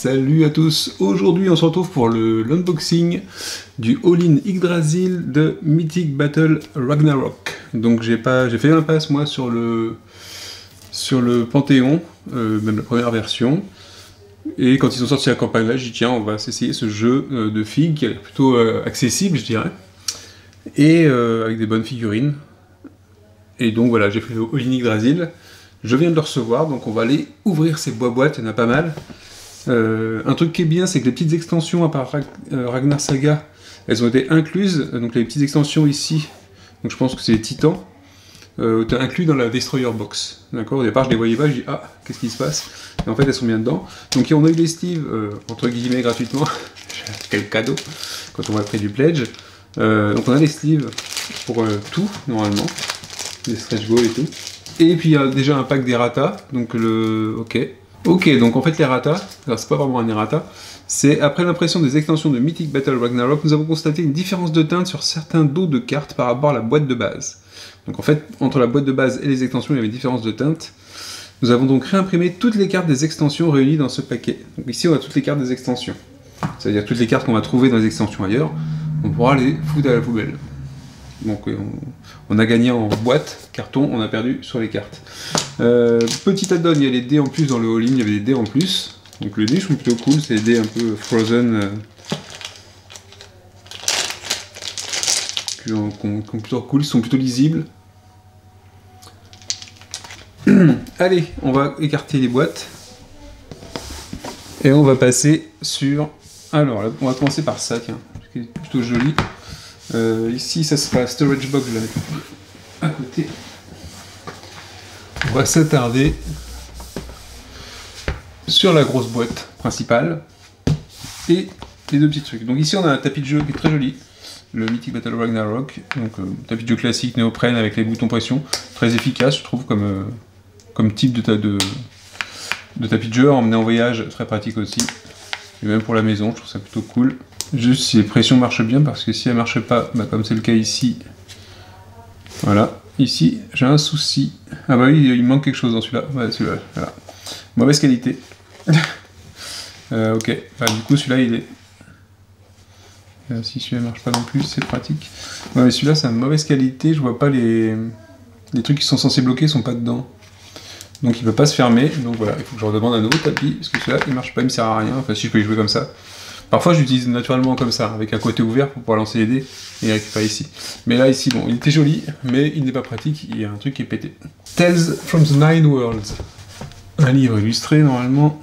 Salut à tous, aujourd'hui on se retrouve pour l'unboxing du All-in Yggdrasil de Mythic Battle Ragnarok. Donc j'ai fait l'impasse moi sur le Panthéon, même la première version. Et quand ils ont sorti la campagne là, j'ai dit tiens on va s'essayer ce jeu de figues qui a l'air plutôt accessible je dirais. Et avec des bonnes figurines. Et donc voilà, j'ai fait le All-in Yggdrasil. Je viens de le recevoir, donc on va aller ouvrir ces boîtes, il y en a pas mal. Un truc qui est bien, c'est que les petites extensions, à part Ragnar Saga, elles ont été incluses. Donc les petites extensions ici, donc je pense que c'est les Titans, étaient inclus dans la Destroyer Box. D'accord. Au départ, je les voyais pas, je dis ah, qu'est-ce qui se passe? Et en fait, elles sont bien dedans. Donc on a eu les sleeves, entre guillemets, gratuitement. Quel cadeau, quand on va près du pledge. Donc on a les sleeves pour tout, normalement. Les stretch goals et tout. Et puis il y a déjà un pack d'errata, donc Ok, donc en fait l'errata, alors c'est pas vraiment un errata, c'est après l'impression des extensions de Mythic Battle Ragnarok, nous avons constaté une différence de teinte sur certains dos de cartes par rapport à la boîte de base. Donc en fait, entre la boîte de base et les extensions, il y avait une différence de teinte. Nous avons donc réimprimé toutes les cartes des extensions réunies dans ce paquet. Donc ici on a toutes les cartes des extensions. C'est-à-dire toutes les cartes qu'on va trouver dans les extensions ailleurs, on pourra les foutre à la poubelle. Donc on a gagné en boîte, carton, on a perdu sur les cartes. Petit add-on, il y a les dés en plus dans le all-in, il y avait des dés en plus. Donc les dés sont plutôt cool, c'est des dés un peu frozen. Qui sont plutôt cool, ils sont plutôt lisibles. Allez, on va écarter les boîtes. Et on va passer sur... Alors là, on va commencer par ça, tiens, qui est plutôt joli. Ici, ça sera Storage Box, je vais la mettre à côté. On va s'attarder sur la grosse boîte principale et les deux petits trucs. Donc ici, on a un tapis de jeu qui est très joli, le Mythic Battle Ragnarok. Donc tapis de jeu classique, néoprène avec les boutons pression, très efficace, je trouve, comme type de tapis de jeu, emmené en voyage, très pratique aussi. Et même pour la maison, je trouve ça plutôt cool. Juste si les pressions marchent bien, parce que si elles ne marchent pas, bah comme c'est le cas ici, voilà, ici j'ai un souci. Ah bah oui, il manque quelque chose dans celui-là, ouais, celui-là, voilà. Mauvaise qualité. Ok, bah, du coup celui-là il est... si celui-là ne marche pas non plus, c'est pratique. Ouais, celui-là c'est une mauvaise qualité, je vois pas les trucs qui sont censés bloquer, sont pas dedans. Donc il ne peut pas se fermer, donc voilà, il faut que je redemande un nouveau tapis, parce que celui-là il marche pas, il me sert à rien, enfin si je peux y jouer comme ça. Parfois j'utilise naturellement comme ça, avec un côté ouvert pour pouvoir lancer les dés et les récupérer ici. Mais là ici, bon, il était joli, mais il n'est pas pratique, il y a un truc qui est pété. Tales from the Nine Worlds. Un livre illustré normalement.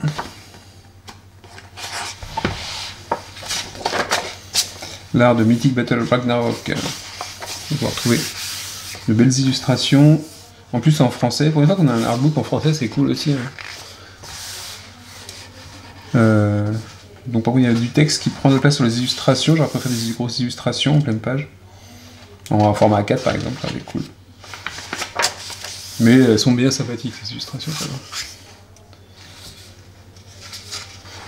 L'art de Mythic Battle Ragnarok. On va retrouver de belles illustrations. En plus en français, pour une fois qu'on a un artbook en français, c'est cool aussi. Hein. Donc par contre il y a du texte qui prend de la place sur les illustrations, j'aurais préféré des grosses illustrations en pleine page. En format A4 par exemple, ça va être cool. Mais elles sont bien sympathiques ces illustrations, ça va.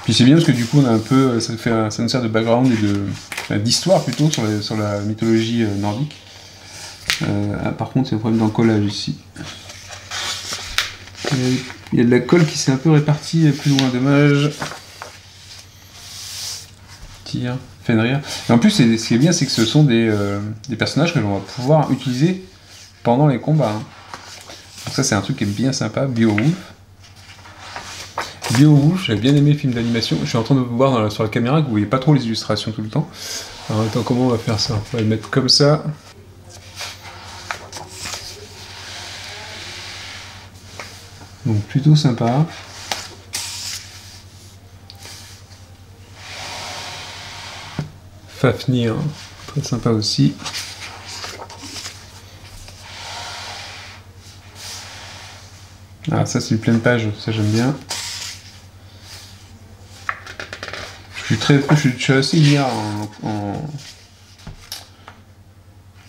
Puis c'est bien parce que du coup on a un peu, ça nous sert de background et d'histoire plutôt sur la mythologie nordique. Par contre c'est un problème d'encollage ici. Il y a de la colle qui s'est un peu répartie plus loin, dommage. Fenrir. Et en plus, ce qui est bien, c'est que ce sont des personnages que l'on va pouvoir utiliser pendant les combats. Hein. Donc ça, c'est un truc qui est bien sympa. Beowulf. Beowulf, j'avais bien aimé le film d'animation. Je suis en train de voir sur la caméra que vous voyez pas trop les illustrations tout le temps. Alors attends, comment on va faire ça? On va le mettre comme ça. Donc plutôt sympa. Fafnir, très sympa aussi. Ah ça c'est une pleine page, ça j'aime bien. Je suis assez linéaire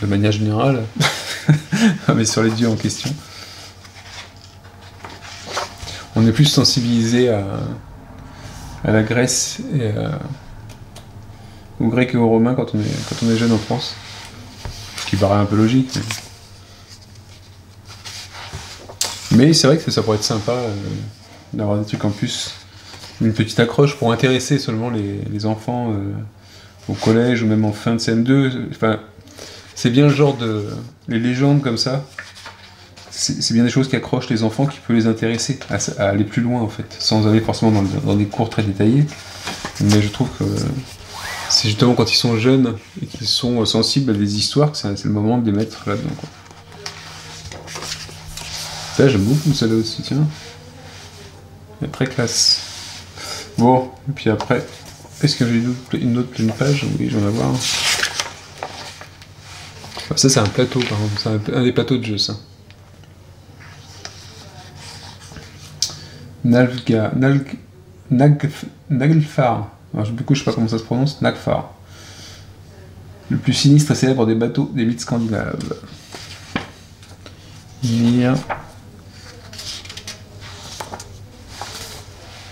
de manière générale, mais sur les dieux en question. On est plus sensibilisé à la Grèce et aux Grecs et aux Romains quand on est jeune en France. Ce qui paraît un peu logique. Mais c'est vrai que ça pourrait être sympa d'avoir des trucs en plus une petite accroche pour intéresser seulement les enfants au collège ou même en fin de CM2. Enfin, c'est bien le genre de... Les légendes comme ça, c'est bien des choses qui accrochent les enfants, qui peuvent les intéresser à aller plus loin en fait, sans aller forcément dans des cours très détaillés. Mais je trouve que c'est justement quand ils sont jeunes et qu'ils sont sensibles à des histoires que c'est le moment de les mettre là-dedans. Ça, j'aime beaucoup celle-là aussi, tiens. Elle est très classe. Bon, et puis après, est-ce que j'ai une autre pleine page? Oui, j'en ai voir. Ça, c'est un plateau, par exemple. C'est un des plateaux de jeu, ça. Naglfar. Alors, du coup, je sais pas comment ça se prononce. Naglfar. Le plus sinistre et célèbre des bateaux des mythes scandinaves. Mir.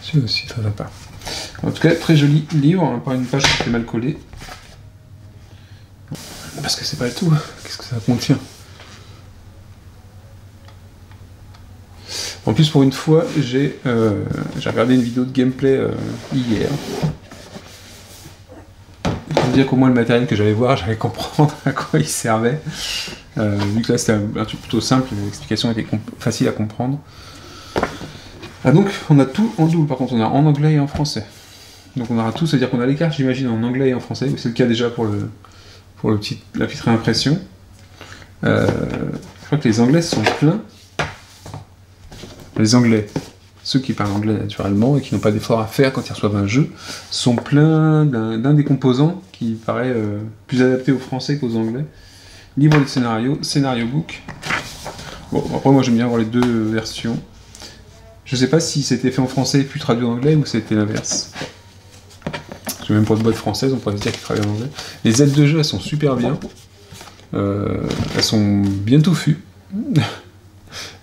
C'est aussi très sympa. En tout cas, très joli livre, hein, pas une page qui fait mal collée. Parce que c'est pas le tout. Qu'est-ce que ça contient? En plus, pour une fois, j'ai regardé une vidéo de gameplay hier. Pour dire qu'au moins le matériel que j'allais voir, j'allais comprendre à quoi il servait. Vu que là, c'était un truc plutôt simple, l'explication était facile à comprendre. Ah donc, on a tout en double, par contre, on a en anglais et en français. Donc on aura tout, c'est-à-dire qu'on a les cartes, j'imagine, en anglais et en français. C'est le cas déjà pour la petite réimpression. Je crois que les anglais sont pleins. Les anglais, ceux qui parlent anglais naturellement et qui n'ont pas d'effort à faire quand ils reçoivent un jeu, sont pleins d'un des composants qui paraît plus adapté aux français qu'aux anglais. Livre de scénario, scénario book. Bon, après moi j'aime bien avoir les deux versions. Je sais pas si c'était fait en français et puis traduit en anglais ou c'était l'inverse. Parce que même pour une boîte française, on pourrait se dire qu'ils travaillent en anglais. Les aides de jeu, elles sont super bien. Elles sont bien touffues.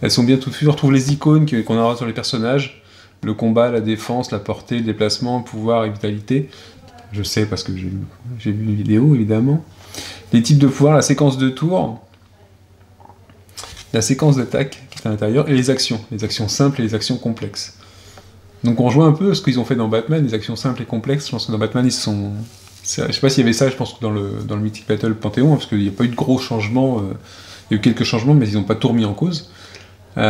Elles sont bien touffues. On retrouve les icônes qu'on aura sur les personnages. Le combat, la défense, la portée, le déplacement, pouvoir et vitalité. Je sais parce que j'ai vu une vidéo, évidemment. Les types de pouvoirs, la séquence de tours, la séquence d'attaque qui est à l'intérieur, et les actions simples et les actions complexes. Donc on rejoint un peu ce qu'ils ont fait dans Batman, les actions simples et complexes. Je pense que dans Batman, ils sont... Je sais pas s'il y avait ça, je pense que dans le Mythic Battle Panthéon, parce qu'il n'y a pas eu de gros changements, il y a eu quelques changements, mais ils n'ont pas tout remis en cause. Puis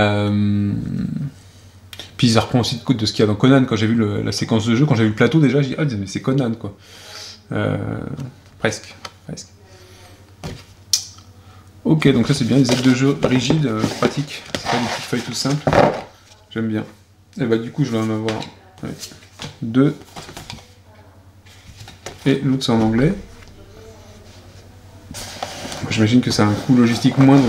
ils reprennent aussi de ce qu'il y a dans Conan. Quand j'ai vu la séquence de jeu, quand j'ai vu le plateau déjà, j'ai dit « Ah, mais c'est Conan, quoi ». Presque. Ok, donc ça c'est bien, les aides de jeu rigides, pratiques. C'est pas des petites feuilles tout simples. J'aime bien. Et bah du coup je vais en avoir deux. Et l'autre c'est en anglais. J'imagine que c'est un coût logistique moindre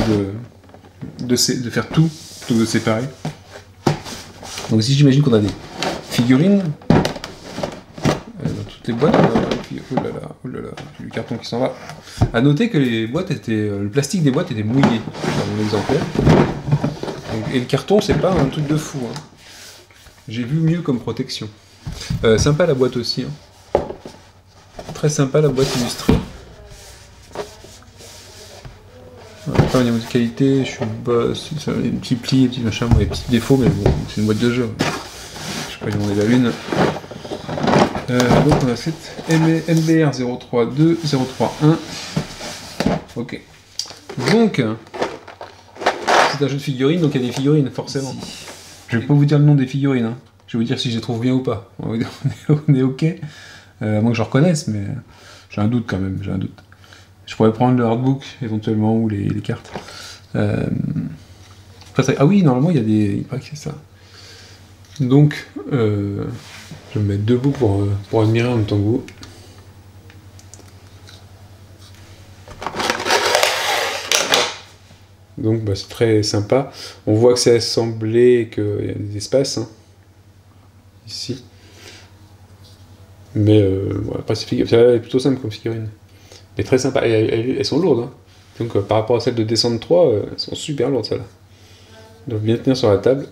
de faire tout plutôt que de séparer. Donc ici j'imagine qu'on a des figurines. Dans toutes les boîtes, oh là là, j'ai le carton qui s'en va. A noter que les boîtes le plastique des boîtes était mouillé dans mon exemplaire. Et le carton c'est pas un truc de fou. Hein. J'ai vu mieux comme protection. Sympa la boîte aussi. Hein. Très sympa la boîte illustrée. Pas au niveau de qualité, je suis boss, des petits plis, des petits machins, des petits défauts, mais bon, c'est une boîte de jeu. Je sais pas, il y en a la une. Donc on a cette MBR 032 031. Ok. Donc, c'est un jeu de figurines, donc il y a des figurines, forcément. Je vais pas vous dire le nom des figurines, hein. Je vais vous dire si je les trouve bien ou pas. On est ok. À moins que je reconnaisse, mais j'ai un doute quand même, j'ai un doute. Je pourrais prendre le hardbook, éventuellement, ou les cartes. Ah oui, normalement, il y a des... Il paraît que c'est ça. Donc, je vais me mettre debout pour admirer en même temps que vous. Donc, bah, c'est très sympa. On voit que c'est assemblé et qu'il y a des espaces, hein, ici. Mais, bon, après, c'est plutôt simple comme figurine. Mais très sympa. Elles sont lourdes, hein. Donc, par rapport à celles de Descent 3, elles sont super lourdes, celles-là. Elles doivent bien tenir sur la table.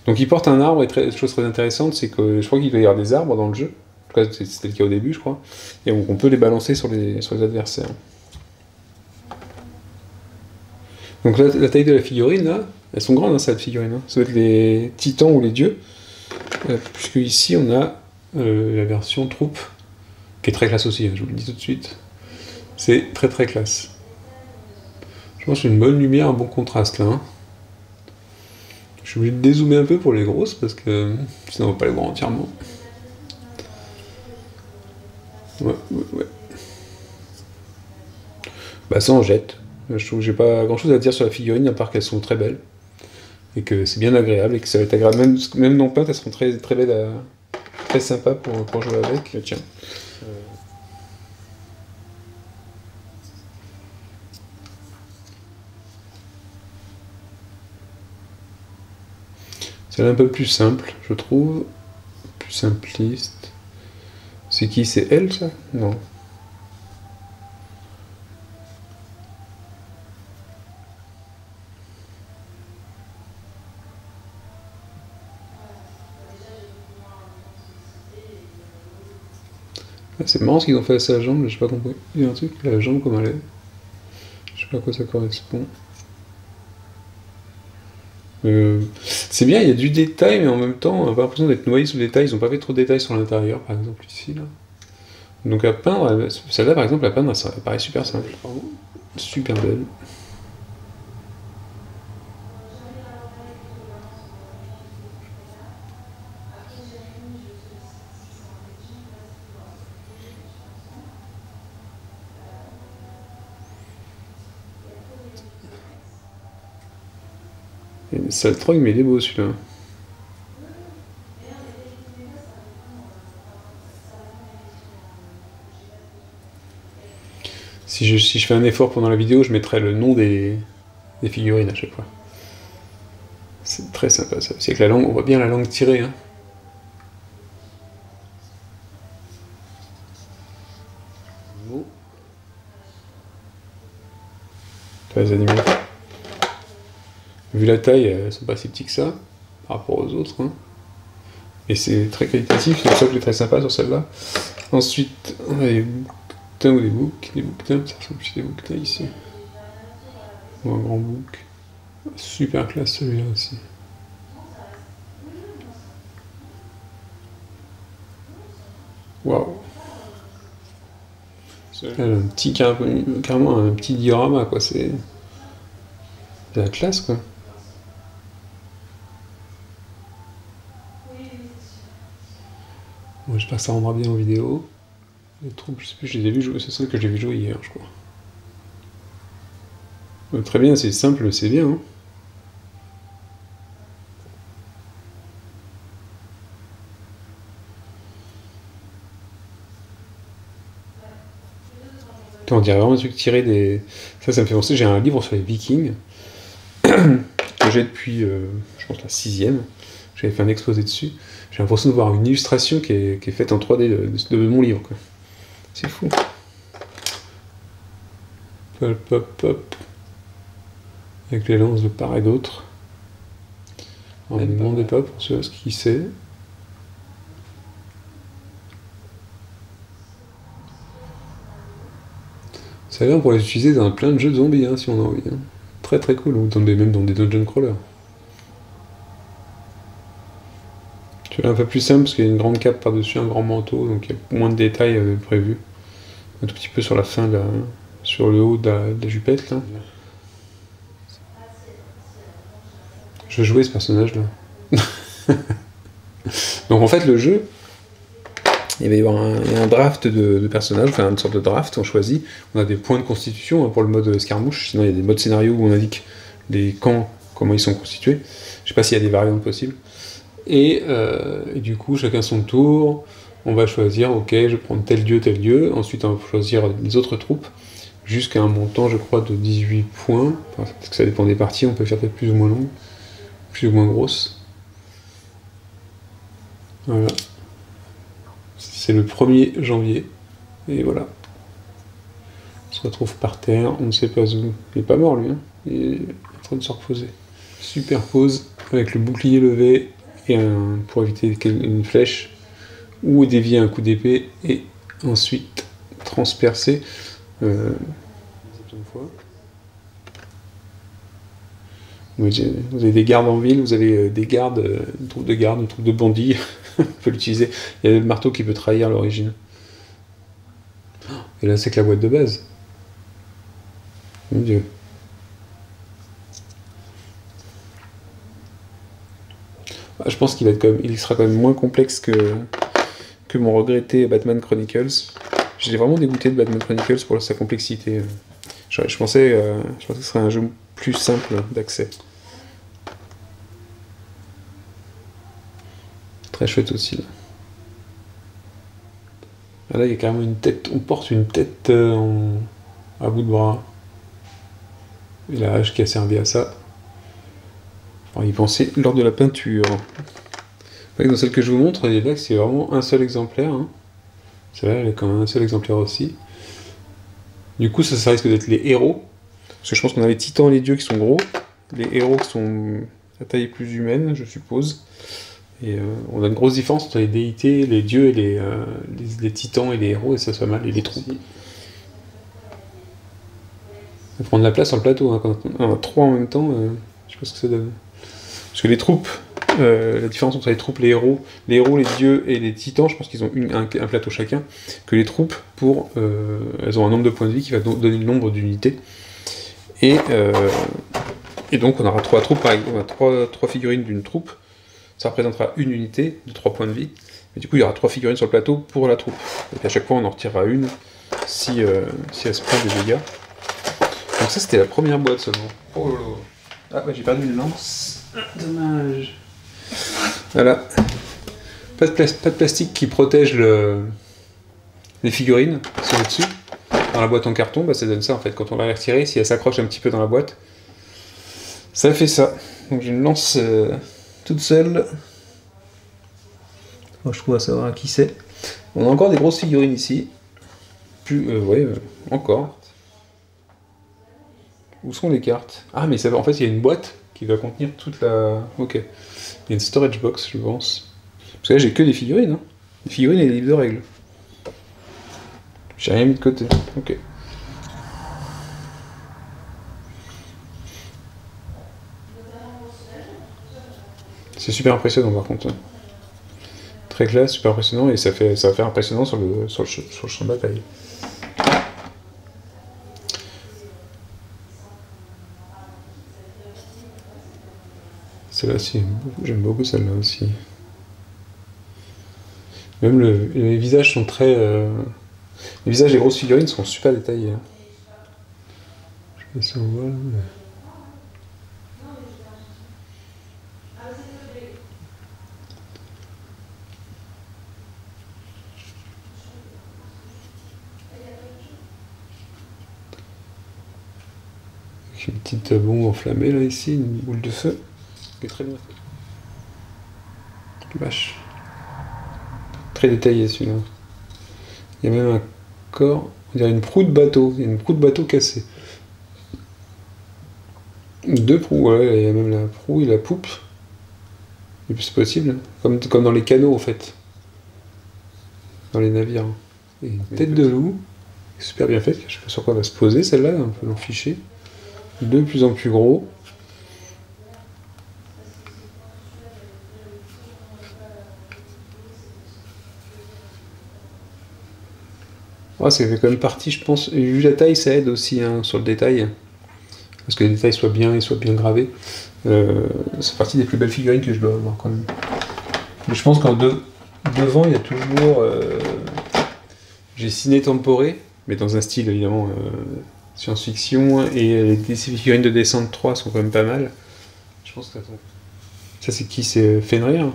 Donc il porte un arbre, et chose très intéressante, c'est que je crois qu'il doit y avoir des arbres dans le jeu. En tout cas, c'était le cas au début, je crois. Et on peut les balancer sur les adversaires. Donc là, la taille de la figurine, là, elles sont grandes, hein, cette figurine. Hein. Ça doit être les titans ou les dieux. puisque ici on a la version troupe, qui est très classe aussi, hein, je vous le dis tout de suite. C'est très très classe. Je pense que c'est une bonne lumière, un bon contraste là. Hein. Je suis obligé de dézoomer un peu pour les grosses, parce que sinon on va pas les voir entièrement. Ouais. Bah ça en jette. Je trouve que j'ai pas grand chose à dire sur la figurine, à part qu'elles sont très belles. Et que c'est bien agréable, et que ça va être agréable. Même non peintes, elles seront très, très belles, très sympas pour jouer avec. Tiens. C'est un peu plus simple, je trouve. Plus simpliste. C'est qui? C'est elle, ça? Non. Ah, c'est marrant ce qu'ils ont fait à sa jambe, j'ai pas compris. Il y a un truc, la jambe comme elle est. Je sais pas à quoi ça correspond. C'est bien, il y a du détail, mais en même temps, on a pas l'impression d'être noyé sous le détail. Ils ont pas fait trop de détails sur l'intérieur, par exemple, ici, là. Donc à peindre, celle-là, par exemple, à peindre, ça paraît super simple. Super belle. Ça le trogne, mais il est beau celui-là. Si je fais un effort pendant la vidéo, je mettrai le nom des figurines à chaque fois. C'est très sympa ça. C'est que la langue, on voit bien la langue tirée. Hein. Les animaux. Vu la taille, elles sont pas si petits que ça, par rapport aux autres. Hein. Et c'est très qualitatif, c'est pour ça que c'est très sympa sur celle-là. Ensuite, on a des bouquetins ou des boucs. Des bouquetins, ça ressemble plus à des bouquetins ici. Ou un grand bouc. Super classe celui-là aussi. Waouh. Un petit, carrément un petit diorama, quoi. C'est de la classe, quoi. Bon, j'espère que ça rendra bien en vidéo. Les troupes, je sais plus, je les ai vus jouer, c'est celle que j'ai vu jouer hier, je crois. Très bien, c'est simple, c'est bien. Hein. On dirait vraiment un truc tiré des... Ça me fait penser, j'ai un livre sur les Vikings, que j'ai depuis, je pense, la 6e. J'avais fait un exposé dessus. J'ai l'impression de voir une illustration qui est faite en 3D de mon livre. C'est fou. Pop, pop, pop. Avec les lances de part et d'autre. On ne demandez pas pour ceux qui sait. Ça on pourrait les utiliser dans plein de jeux de zombies, hein, si on a envie. Hein. Très très cool, ou même dans des dungeon crawlers. Tu vois, un peu plus simple parce qu'il y a une grande cape par-dessus, un grand manteau, donc il y a moins de détails prévus. Un tout petit peu sur la fin, sur le haut de la jupette, là. Je veux jouer ce personnage-là. Donc en fait, le jeu, il va y avoir un draft de personnages, enfin une sorte de draft, on choisit. On a des points de constitution hein, pour le mode escarmouche, sinon il y a des modes scénario où on indique les camps, comment ils sont constitués. Je sais pas s'il y a des variantes possibles. Et du coup, chacun son tour, on va choisir, ok, je vais prendre tel dieu, ensuite on va choisir les autres troupes, jusqu'à un montant, je crois, de 18 points, parce que ça dépend des parties, on peut faire peut-être plus ou moins longue, plus ou moins grosse. Voilà. C'est le 1er janvier, et voilà. On se retrouve par terre, on ne sait pas où. Il est pas mort lui, hein. Il est en train de se reposer. Super pose, avec le bouclier levé, et pour éviter une flèche, ou dévier un coup d'épée, et ensuite transpercer. Vous avez des gardes en ville, vous avez des gardes, une troupe de gardes, une troupe de bandits. On peut l'utiliser. Il y a le marteau qui peut trahir l'origine. Et là, c'est que la boîte de base. Mon Dieu. Ah, je pense qu'il sera quand même moins complexe que mon regretté Batman Chronicles. J'étais vraiment dégoûté de Batman Chronicles pour sa complexité. Je pensais que ce serait un jeu plus simple d'accès. Très chouette aussi. Là. Ah, là, il y a carrément une tête. On porte une tête à bout de bras. Et la hache qui a servi à ça. On y pensait lors de la peinture. Dans celle que je vous montre, là, c'est vraiment un seul exemplaire. Hein. Celle-là, elle est quand même un seul exemplaire aussi. Du coup, ça risque d'être les héros. Parce que je pense qu'on a les titans et les dieux qui sont gros. Les héros qui sont à taille plus humaine, je suppose. Et on a une grosse différence entre les déités, les dieux et les titans et les héros, et ça soit mal, et les troupes. On va prendre la place sur le plateau, hein, quand on a trois en même temps, je sais pas ce que ça donne. Parce que les troupes, la différence entre les troupes, les héros, les dieux et les titans, je pense qu'ils ont un plateau chacun, que les troupes, elles ont un nombre de points de vie qui va donner le nombre d'unités. Et donc on aura trois troupes, par exemple, on a trois figurines d'une troupe, ça représentera une unité de 3 points de vie, mais du coup il y aura 3 figurines sur le plateau pour la troupe. Et puis à chaque fois on en retirera une si elle se prend des dégâts. Donc ça c'était la première boîte seulement. Oh là là. Ah ouais, j'ai perdu une lance. Dommage. Voilà. Pas de plastique qui protège les figurines qui sont au-dessus. Dans la boîte en carton, ça donne ça en fait. Quand on va les retirer, si elle s'accroche un petit peu dans la boîte, ça fait ça. Donc j'ai une lance toute seule. Moi je trouve à savoir à qui c'est. On a encore des grosses figurines ici. Encore. Où sont les cartes? Ah mais en fait il y a une boîte qui va contenir toute la... Ok. Il y a une storage box je pense. Parce que là j'ai que des figurines. Hein. Des figurines et des livres de règles. J'ai rien mis de côté. Ok. C'est super impressionnant par contre. Très classe, super impressionnant et ça va faire impressionnant sur le champ de bataille. Celle-là aussi, j'aime beaucoup celle-là aussi. Même les visages sont très... Les visages des grosses figurines sont super détaillés. Hein. Je sais pas si on voit là, mais... Avec une petite bombe enflammée là ici, une boule de feu. Qui est très bien fait. Vache. Très détaillé celui-là. Il y a même un corps, on dirait une proue de bateau. Il y a une proue de bateau cassée. Deux proues, voilà, il y a même la proue et la poupe. Et puis c'est possible, comme dans les canaux en fait. Dans les navires. Et une tête de loup, super bien faite, je sais pas sur quoi elle va se poser celle-là, un peu l'enficher. De plus en plus gros. Ouais, ça fait quand même partie, je pense. Et vu la taille, ça aide aussi hein, sur le détail. Parce que les détails soient bien gravés. C'est partie des plus belles figurines que je dois avoir quand même. Mais je pense qu'en devant, il y a toujours... j'ai Ciné Temporé, mais dans un style évidemment science-fiction, et ces figurines de Descente 3 sont quand même pas mal. Je pense que ça c'est qui? C'est Fenrir.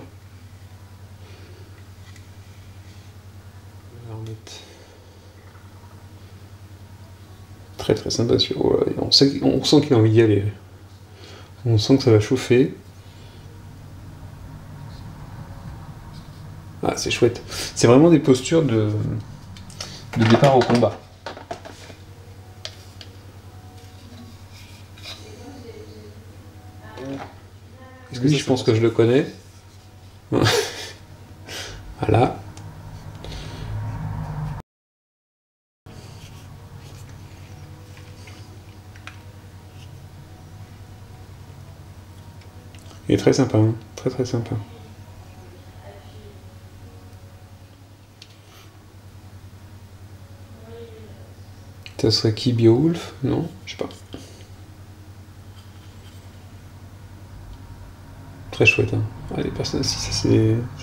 Très très sympa celui-là. On sent qu'il a envie d'y aller. On sent que ça va chauffer. Ah c'est chouette. C'est vraiment des postures de départ au combat. Est-ce que je pense que je le connais. Voilà. Il est très sympa, hein. Très très sympa. Ça serait qui, Beowulf? Non, je sais pas. Très chouette, hein. Ah, les personnages, ça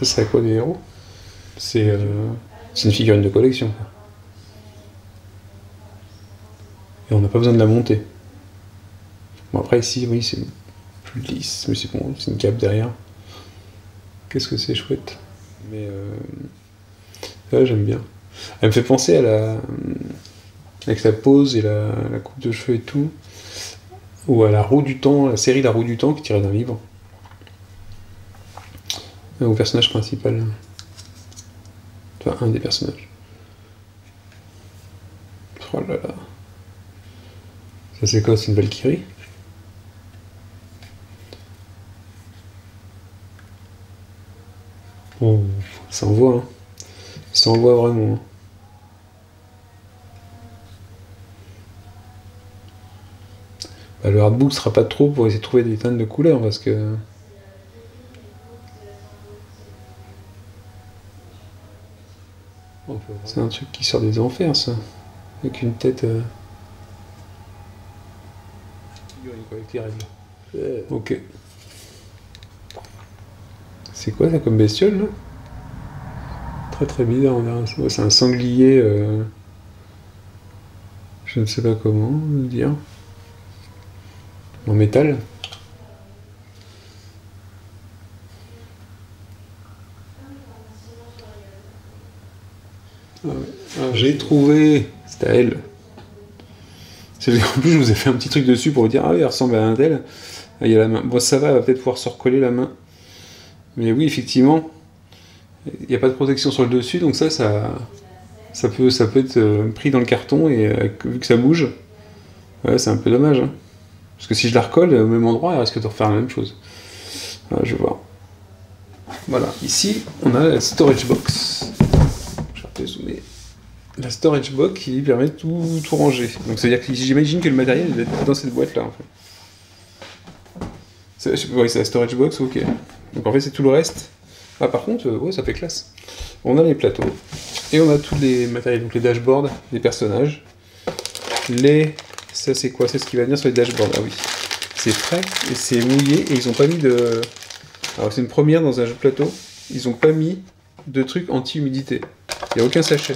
serait quoi des héros? C'est une figurine de collection, quoi. Et on n'a pas besoin de la monter. Bon, après, ici, oui, c'est plus lisse, mais c'est bon, c'est une cape derrière. Qu'est-ce que c'est chouette. Mais là, j'aime bien. Elle me fait penser à la... avec la pose et la coupe de cheveux et tout, ou à la roue du temps, la série La Roue du Temps qui tirait d'un livre. Au personnage principal. Enfin, un des personnages. Oh là là. Ça c'est quoi? C'est une Valkyrie? Oh, ça envoie, hein. Ça envoie vraiment. Hein. Bah, le hardbook sera pas trop pour essayer de trouver des teintes de couleurs parce que... C'est un truc qui sort des enfers, ça. Avec une tête... avec les règles. Ok. C'est quoi ça comme bestiole, là? Très très bizarre, on dirait. C'est un sanglier... Je ne sais pas comment le dire. En métal. J'ai trouvé. C'était à elle. En plus, je vous ai fait un petit truc dessus pour vous dire, ah oui, elle ressemble à un d'elle. Il y a la main. Bon, ça va, elle va peut-être pouvoir se recoller la main. Mais oui, effectivement, il n'y a pas de protection sur le dessus, donc ça peut être pris dans le carton, et vu que ça bouge, ouais, c'est un peu dommage. Hein. Parce que si je la recolle au même endroit, elle risque de refaire la même chose. Voilà, je vais voir. Voilà, ici, on a la storage box. Je vais un peu zoomer. La storage box qui permet de tout ranger. Donc c'est-à-dire que j'imagine que le matériel va être dans cette boîte-là, en fait. Oui, c'est la storage box, ok. Donc en fait, c'est tout le reste. Ah, par contre, ouais, ça fait classe. On a les plateaux. Et on a tous les matériels. Donc les dashboards des personnages. Ça, c'est quoi? C'est ce qui va venir sur les dashboards. Ah oui. C'est frais et c'est mouillé. Et ils ont pas mis de... Alors c'est une première dans un jeu de plateau. Ils ont pas mis de trucs anti-humidité. Il n'y a aucun sachet.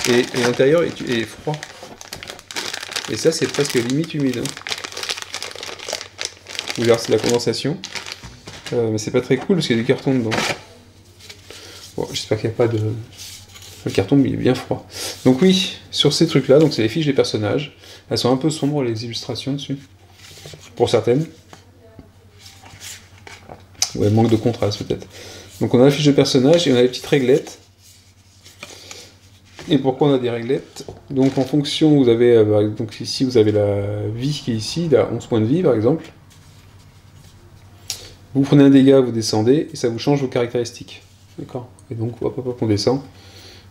Et l'intérieur est froid. Et ça, c'est presque limite humide. Hein. Vous verrez, c'est de la condensation. Mais c'est pas très cool parce qu'il y a du carton dedans. Bon, j'espère qu'il n'y a pas de... Le carton, il est bien froid. Donc oui, sur ces trucs-là, donc c'est les fiches des personnages. Elles sont un peu sombres, les illustrations dessus. Pour certaines. Ouais, manque de contraste peut-être. Donc on a la fiche de personnage et on a les petites réglettes. Et pourquoi on a des réglettes? Donc en fonction, vous avez... donc ici, vous avez la vie qui est ici, il a 11 points de vie par exemple. Vous prenez un dégât, vous descendez, et ça vous change vos caractéristiques. D'accord? Et donc, hop, hop, hop, on descend.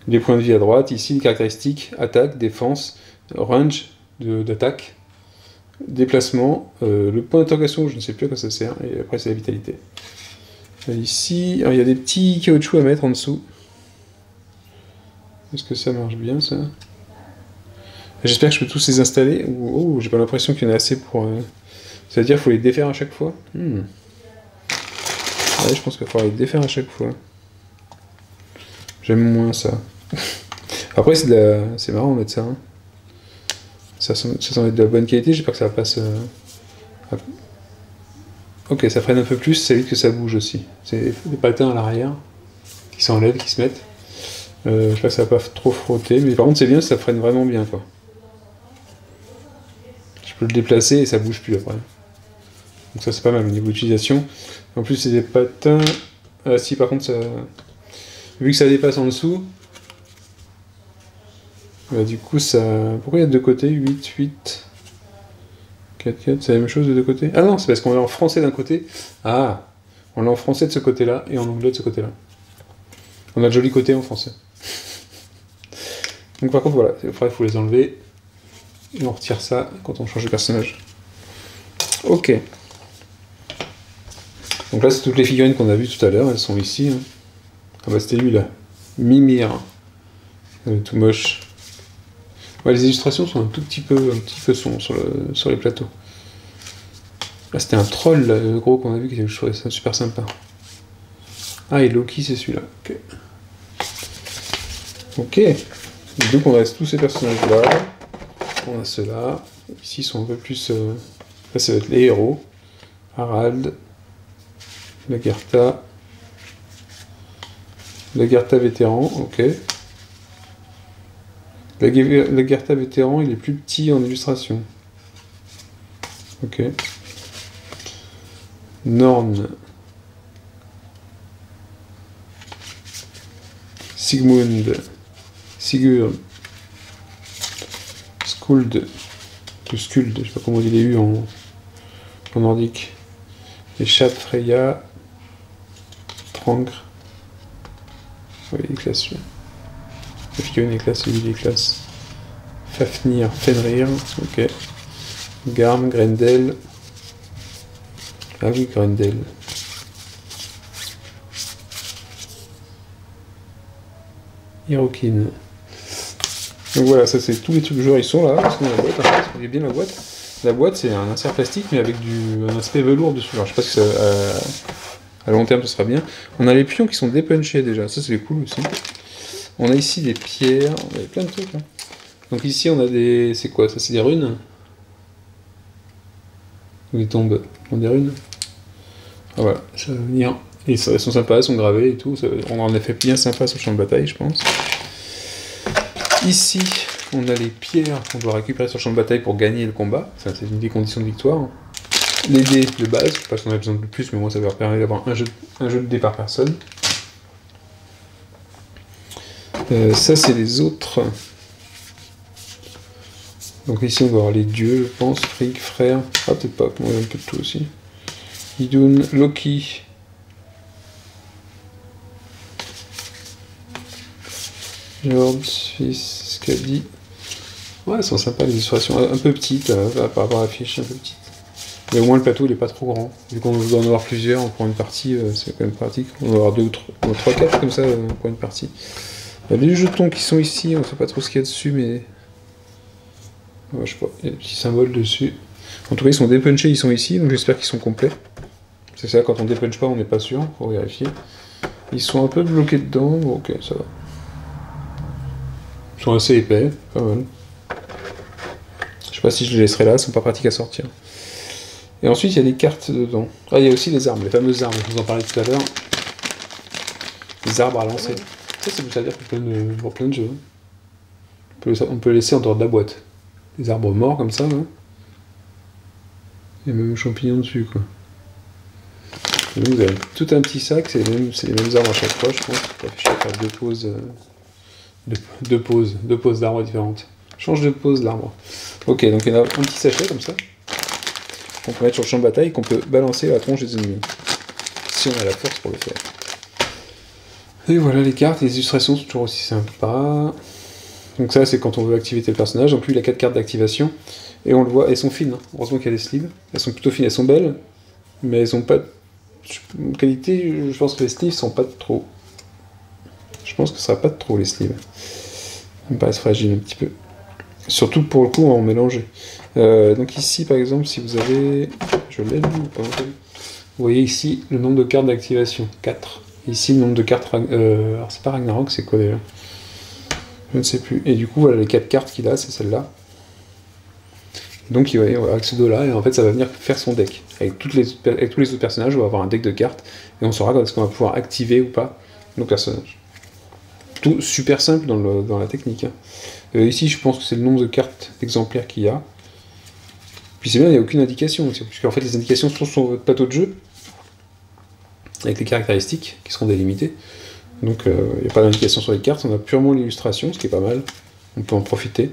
Les points de vie à droite, ici, les caractéristiques, attaque, défense, range d'attaque, déplacement, le point d'interrogation, je ne sais plus à quoi ça sert, et après c'est la vitalité. Ici, il y a des petits caoutchoucs à mettre en dessous. Est-ce que ça marche bien, ça? J'espère que je peux tous les installer. Oh, j'ai pas l'impression qu'il y en a assez pour... C'est-à-dire qu'il faut les défaire à chaque fois. Ouais, je pense qu'il va falloir les défaire à chaque fois. J'aime moins ça. Après, c'est marrant de mettre ça. Hein. Ça semble être de la bonne qualité, j'espère que ça va pas se... Ok, ça freine un peu plus, ça évite que ça bouge aussi. C'est des patins à l'arrière qui s'enlèvent, qui se mettent. J'espère que ça va pas trop frotter, mais par contre c'est bien, ça freine vraiment bien, quoi. Je peux le déplacer et ça bouge plus après. Donc ça c'est pas mal au niveau d'utilisation. En plus c'est des patins... si par contre ça... Vu que ça dépasse en dessous... du coup ça... Pourquoi il y a deux côtés? 8, 8... 4, 4, c'est la même chose de deux côtés? Ah non, c'est parce qu'on l'a en français d'un côté. Ah, on l'a en français de ce côté-là et en anglais de ce côté-là. On a le joli côté en français. Donc par contre voilà, après il faut les enlever. Et on retire ça quand on change de personnage. Ok. Donc là, c'est toutes les figurines qu'on a vues tout à l'heure, elles sont ici. Hein. Ah bah c'était lui là. Mimir. Tout moche. Ouais, les illustrations sont un petit peu sombres sur les plateaux. Là, c'était un troll, là, le gros qu'on a vu, qui je trouvais ça super sympa. Ah, et Loki, c'est celui-là. Ok. Ok. Donc on reste tous ces personnages-là. On a ceux-là. Ici, ils sont un peu plus... Là, ça va être les héros. Harald. Lagertha. Lagertha vétéran, ok. Lagertha vétéran, il est plus petit en illustration. Ok. Norn. Sigmund. Sigurd. Skuld. Ou Skuld, je sais pas comment on dit les U en nordique. Et Chat Freya. Trangr. Oui, il est classe celui-là. La figurine est classe, lui il est classe. Fafnir, Fenrir, ok. Garm, Grendel. Ah oui, Grendel. Hirokin. Donc voilà, ça c'est tous les trucs joueurs, ils sont là, parce qu'on a la boîte, en fait, vous voyez bien la boîte. La boîte c'est un insert plastique mais avec un aspect velours dessus. Alors je sais pas si ça, à long terme ce sera bien. On a les pions qui sont dépunchés déjà, ça c'est cool aussi. On a ici des pierres, on a plein de trucs là. Donc ici on a des... c'est quoi ça? C'est des runes? Où ils tombent dans des runes. Ah voilà, ça va venir. Et elles sont sympas, elles sont gravées et tout. On en a fait bien sympa sur le champ de bataille je pense. Ici, on a les pierres qu'on doit récupérer sur le champ de bataille pour gagner le combat. Ça, c'est une des conditions de victoire. Les dés de base, je sais pas si on a besoin de plus, mais moi ça leur permet d'avoir un jeu de dés par personne. Ça, c'est les autres. Donc ici, on va avoir les dieux, je pense. Frigg, frère. Ah, peut-être pas, on a un peu de tout aussi. Idun, Loki. George, fils, Skadi. Ouais, elles sont sympas les illustrations, un peu petites par rapport à la fiche, un peu petite. Mais au moins le plateau il est pas trop grand. Vu qu'on doit en avoir plusieurs pour une partie, c'est quand même pratique. On va avoir 2 ou 3, 4 comme ça pour une partie. Les jetons qui sont ici, on sait pas trop ce qu'il y a dessus, mais. Ouais, je sais pas, il y a des petits symboles dessus. En tout cas, ils sont dépunchés, ils sont ici, donc j'espère qu'ils sont complets. C'est ça, quand on dépunche pas, on n'est pas sûr, faut vérifier. Ils sont un peu bloqués dedans, bon, ok, ça va. Ils sont assez épais, pas mal. Je sais pas si je les laisserai là, elles sont pas pratiques à sortir. Et ensuite, il y a des cartes dedans. Ah, il y a aussi les armes, les fameuses armes, je vous en parlais tout à l'heure. Les arbres à lancer. Ça, c'est vous à dire pour plein de jeux. On peut les laisser en dehors de la boîte. Des arbres morts comme ça, là. Et même champignons dessus, quoi. Et donc, vous avez tout un petit sac, c'est les mêmes arbres à chaque fois, je pense. Il faut faire deux poses d'arbres différentes. Change de pose l'arbre. Ok, donc il y en a un petit sachet comme ça, qu'on peut mettre sur le champ de bataille, qu'on peut balancer à la tronche des ennemis. Si on a la force pour le faire. Et voilà les cartes, les illustrations sont toujours aussi sympas. Donc ça c'est quand on veut activer tel personnage. Donc lui il a 4 cartes d'activation. Et on le voit, elles sont fines. Hein. Heureusement qu'il y a des sleeves. Elles sont plutôt fines, elles sont belles. Mais elles sont pas... En qualité, je pense que les sleeves sont pas de trop. Je pense que ce sera pas de trop les sleeves. Ça me paraît fragile un petit peu. Surtout pour le coup en mélanger. Donc ici par exemple, si vous avez... Je l'ai lu ou pas? Vous voyez ici le nombre de cartes d'activation, 4. Ici le nombre de cartes... alors c'est pas Ragnarok, c'est quoi déjà? Je ne sais plus. Et du coup voilà les 4 cartes qu'il a, c'est celle-là. Donc il va avec ce dos-là, et en fait ça va venir faire son deck. Avec tous les autres personnages, on va avoir un deck de cartes, et on saura quand est-ce qu'on va pouvoir activer ou pas nos personnages. Tout super simple dans la technique. Hein. Ici je pense que c'est le nombre de cartes d'exemplaires qu'il y a. Puis c'est bien, il n'y a aucune indication, puisque en fait les indications sont sur votre plateau de jeu, avec les caractéristiques qui seront délimitées. Donc il n'y a pas d'indication sur les cartes, on a purement l'illustration, ce qui est pas mal, on peut en profiter.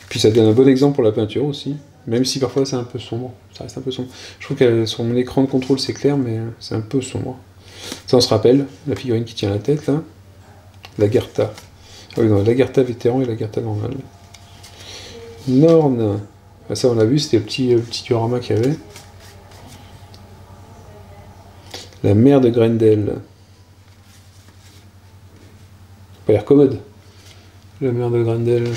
Puis ça donne un bon exemple pour la peinture aussi, même si parfois c'est un peu sombre, ça reste un peu sombre. Je trouve que sur mon écran de contrôle c'est clair, mais c'est un peu sombre. Ça on se rappelle, la figurine qui tient la tête là, Lagertha. Ah oui, non, Lagertha vétéran et Lagertha normal. Norn, ça on l'a vu, c'était le petit diorama qu'il y avait. La mère de Grendel. Ça a pas l'air commode. La mère de Grendel.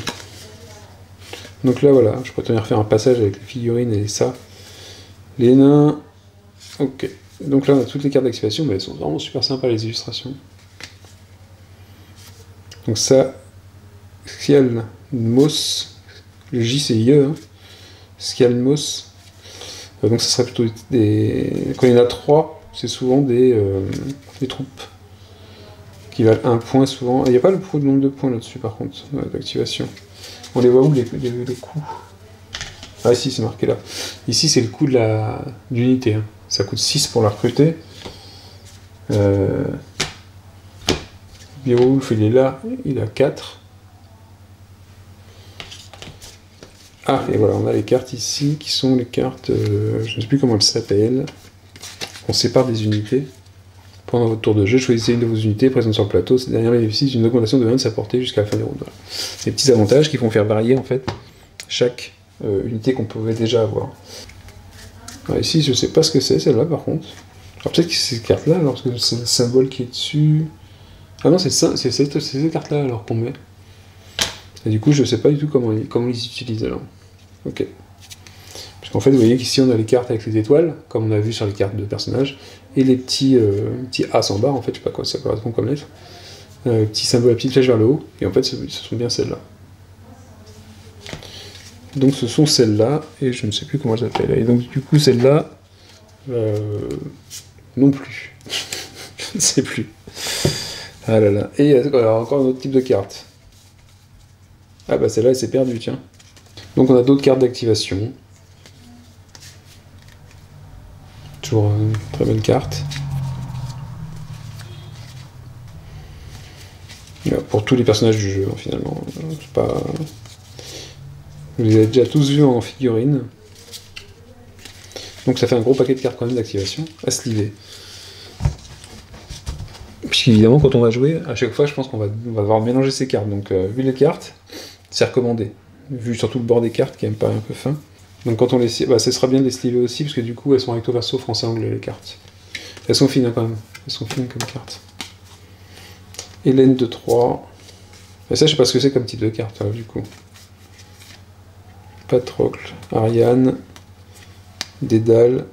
Donc là, voilà, je pourrais tenir faire un passage avec les figurines et ça. Les nains. Ok. Donc là, on a toutes les cartes d'activation, mais elles sont vraiment super sympas, les illustrations. Donc ça, Scialmos. Le J, c'est IE, hein. Scialmos. Donc ça serait plutôt des... Quand il y en a 3, c'est souvent des troupes qui valent 1 point souvent. Il n'y a pas le nombre de points là-dessus par contre, d'activation. On les voit où les coups? Ah ici c'est marqué là. Ici c'est le coût de l'unité. Hein. Ça coûte 6 pour la recruter. Beowulf il est là, il a 4. Ah, et voilà, on a les cartes ici, qui sont les cartes, je ne sais plus comment elles s'appellent. On sépare des unités. Pendant votre tour de jeu, choisissez une de vos unités présentes sur le plateau. Cette dernière bénéficie d'une augmentation de 1 de sa portée jusqu'à la fin des rounds. Voilà. Des petits avantages qui font faire varier, en fait, chaque unité qu'on pouvait déjà avoir. Alors ici, je ne sais pas ce que c'est, celle-là, par contre. Alors peut-être que c'est ces cartes-là, alors, parce que c'est le symbole qui est dessus. Ah non, c'est ces cartes-là, alors, qu'on met. Et du coup, je ne sais pas du tout comment ils utilisent alors. Ok. Parce qu'en fait, vous voyez qu'ici, on a les cartes avec les étoiles, comme on a vu sur les cartes de personnages, et les petits as en bas, en fait, je sais pas quoi ça correspond comme lettre. Petit symbole, la petite flèche vers le haut, et en fait, ce sont bien celles-là. Donc, ce sont celles-là, et je ne sais plus comment elles s'appellent. Et donc, du coup, celles-là, non plus. Je ne sais plus. Ah là là. Et alors, encore un autre type de carte. Ah bah celle-là elle s'est perdue, tiens. Donc on a d'autres cartes d'activation. Toujours une très belle carte. Pour tous les personnages du jeu, finalement. C'est pas... Vous les avez déjà tous vus en figurine. Donc ça fait un gros paquet de cartes quand même d'activation à sliver. Puisqu'évidemment quand on va jouer, à chaque fois je pense qu'on va devoir mélanger ces cartes. Donc vu les cartes, c'est recommandé, vu surtout le bord des cartes qui me paraît un peu fin. Donc quand on les... Bah, ça sera bien de les sliver aussi, parce que du coup elles sont recto verso, français-anglais les cartes. Elles sont fines hein, quand même, elles sont fines comme cartes. Hélène de Troie. Et ça je sais pas ce que c'est comme type de carte, là, du coup. Patrocle, Ariane, Dédale.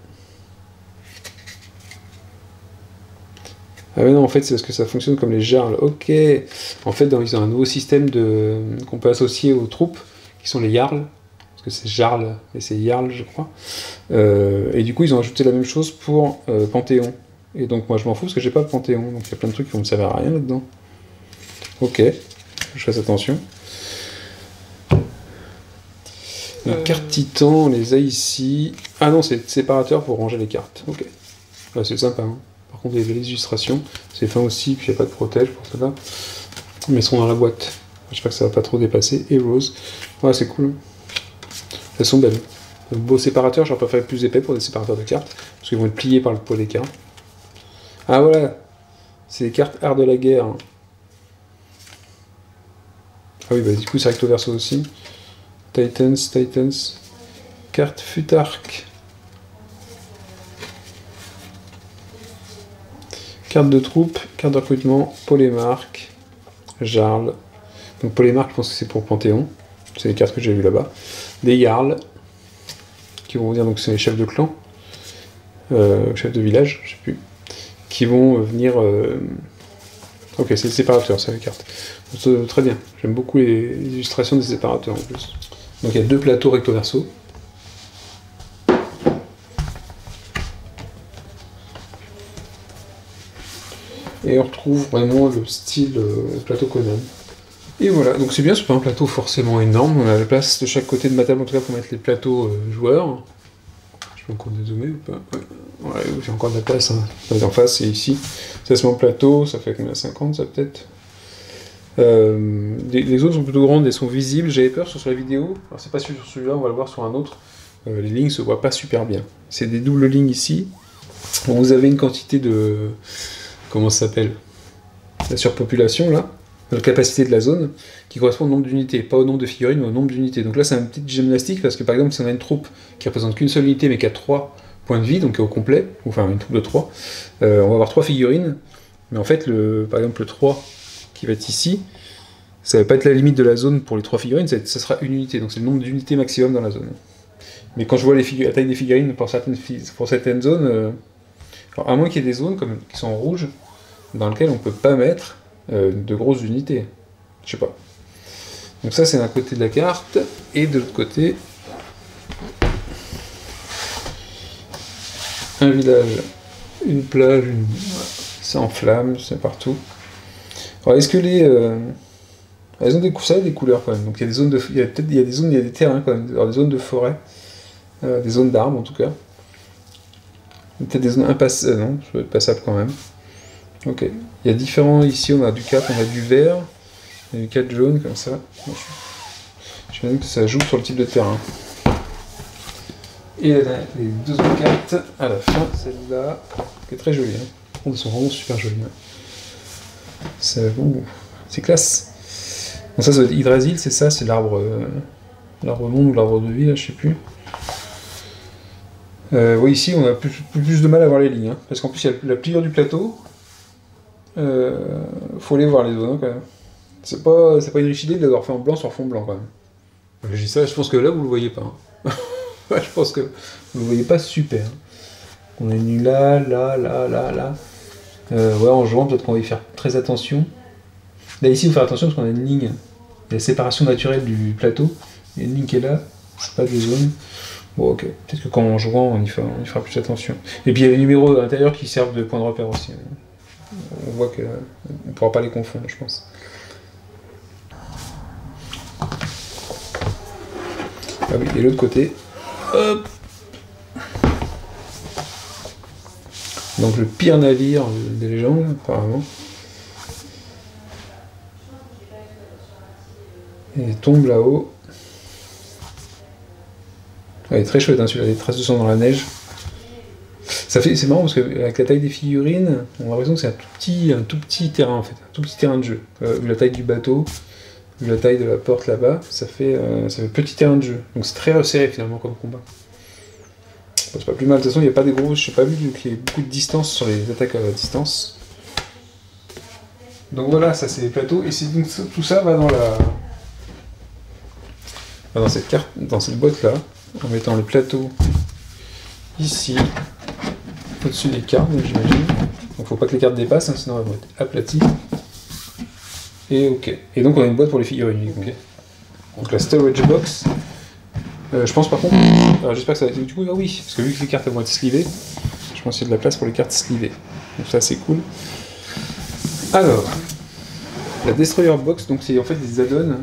Ah mais non, en fait, c'est parce que ça fonctionne comme les jarles. Ok. En fait, ils ont un nouveau système qu'on peut associer aux troupes, qui sont les jarls. Parce que c'est jarl, et c'est jarl, je crois. Et du coup, ils ont ajouté la même chose pour Panthéon. Et donc, moi, je m'en fous, parce que j'ai pas de Panthéon. Donc, il y a plein de trucs qui vont me servir à rien là-dedans. Ok. Je fasse attention. Les cartes titan, on les a ici. Ah non, c'est le séparateur pour ranger les cartes. Ok. Là, c'est sympa, hein. Par contre, il y a les illustrations, c'est fin aussi, puis il n'y a pas de protège pour cela. Mais elles sont dans la boîte. J'espère que ça va pas trop dépasser. Et rose. Ouais, c'est cool. Elles sont belles. Un beau séparateur, j'aurais préféré plus épais pour des séparateurs de cartes, parce qu'ils vont être pliés par le poids des cartes. Ah voilà, c'est les cartes art de la guerre. Ah oui, bah du coup, c'est recto verso aussi. Titans. Carte Futark. Carte de troupe, carte de recrutement, Polémarque, Jarl. Donc Polémarque, je pense que c'est pour Panthéon. C'est les cartes que j'ai vues là-bas. Des Jarls, qui vont venir, donc c'est les chefs de clan, chefs de village, je sais plus, qui vont venir... Ok, c'est le séparateur, ça, les cartes. Donc, très bien, j'aime beaucoup les illustrations des séparateurs en plus. Donc il y a 2 plateaux recto verso. Et on retrouve vraiment le style plateau Conan. Et voilà, donc c'est bien, c'est pas un plateau forcément énorme, on a la place de chaque côté de ma table en tout cas pour mettre les plateaux joueurs. Je peux encore dézoomer ou pas? Ouais, j'ai encore de la place, hein. En face et ici. Ça se met en plateau, ça fait combien? 50 ça peut-être? Les autres sont plutôt grandes et sont visibles, j'avais peur sur la vidéo, alors c'est pas sur celui-là, on va le voir sur un autre. Les lignes se voient pas super bien. C'est des doubles lignes ici. Bon, vous avez une quantité de... Comment ça s'appelle? La surpopulation, là, la capacité de la zone, qui correspond au nombre d'unités, pas au nombre de figurines, mais au nombre d'unités. Donc là, c'est une petite gymnastique, parce que par exemple, si on a une troupe qui représente qu'une seule unité, mais qui a 3 points de vie, donc au complet, enfin une troupe de 3. On va avoir 3 figurines, mais en fait, par exemple le 3 qui va être ici, ça va pas être la limite de la zone pour les 3 figurines, ça sera une unité, donc c'est le nombre d'unités maximum dans la zone. Mais quand je vois la taille des figurines pour certaines zones, alors à moins qu'il y ait des zones qui sont en rouge, dans lesquelles on peut pas mettre de grosses unités. Je sais pas. Donc ça c'est d'un côté de la carte, et de l'autre côté, un village, une plage, c'est en flammes, c'est partout. Alors est-ce que elles ont des couleurs quand même, donc il y a des zones il y a des zones, il y a des terrains quand même, alors des zones de forêt, des zones d'arbres en tout cas. Peut-être des zones impassables, non, ça doit être passable quand même. Ok, il y a différents, ici on a du 4, on a du vert, il y a du 4 jaune comme ça. J'imagine que ça joue sur le type de terrain. Et les deux autres cartes à la fin, celle-là, qui est très jolie. Hein. Elles sont vraiment super jolies. Hein. C'est classe. Donc ça doit être Yggdrasil, c'est ça, c'est l'arbre monde ou l'arbre de vie, là, je sais plus. Oui, ici on a plus de mal à voir les lignes, hein, parce qu'en plus il y a la pliure du plateau. Faut aller voir les zones hein, quand même. C'est pas une riche idée de l'avoir fait en blanc sur fond blanc quand même. Je dis ça, je pense que là vous le voyez pas. Hein. Je pense que vous le voyez pas super. Hein. On est venu là. Ouais, en jouant, peut-être qu'on va y faire très attention. Là ici, il faut faire attention parce qu'on a une ligne. Il y a la séparation naturelle du plateau. Il y a une ligne qui est là, c'est pas des zones. Bon, ok. Peut-être que quand on jouera, on y fera plus attention. Et puis il y a les numéros à l'intérieur qui servent de point de repère aussi. On voit qu'on ne pourra pas les confondre, je pense. Ah oui, et l'autre côté. Hop. Donc le pire navire des légendes, apparemment. Et il tombe là-haut. Il est très chouette, hein, celui-là, les traces de sang dans la neige. C'est marrant parce qu'avec la taille des figurines, on a l'impression que c'est un tout petit terrain en fait, un tout petit terrain de jeu. Vu la taille du bateau, vu la taille de la porte là-bas, ça fait petit terrain de jeu. Donc c'est très resserré finalement comme combat. Bon, c'est pas plus mal, de toute façon il n'y a pas des gros, je n'ai pas vu qu'il y ait beaucoup de distance sur les attaques à distance. Donc voilà, ça c'est les plateaux, et tout ça va dans cette carte, dans cette boîte là, en mettant les plateaux ici, au-dessus des cartes, j'imagine. Donc faut pas que les cartes dépassent, hein, sinon elles vont être aplaties. Et ok. Et donc on a une boîte pour les figurines. Okay. Donc la storage box. Je pense par contre, j'espère que ça va être du coup, ah oui, parce que vu que les cartes vont être slivées, je pense qu'il y a de la place pour les cartes slivées. Donc ça c'est cool. Alors, la destroyer box, donc c'est en fait des add-ons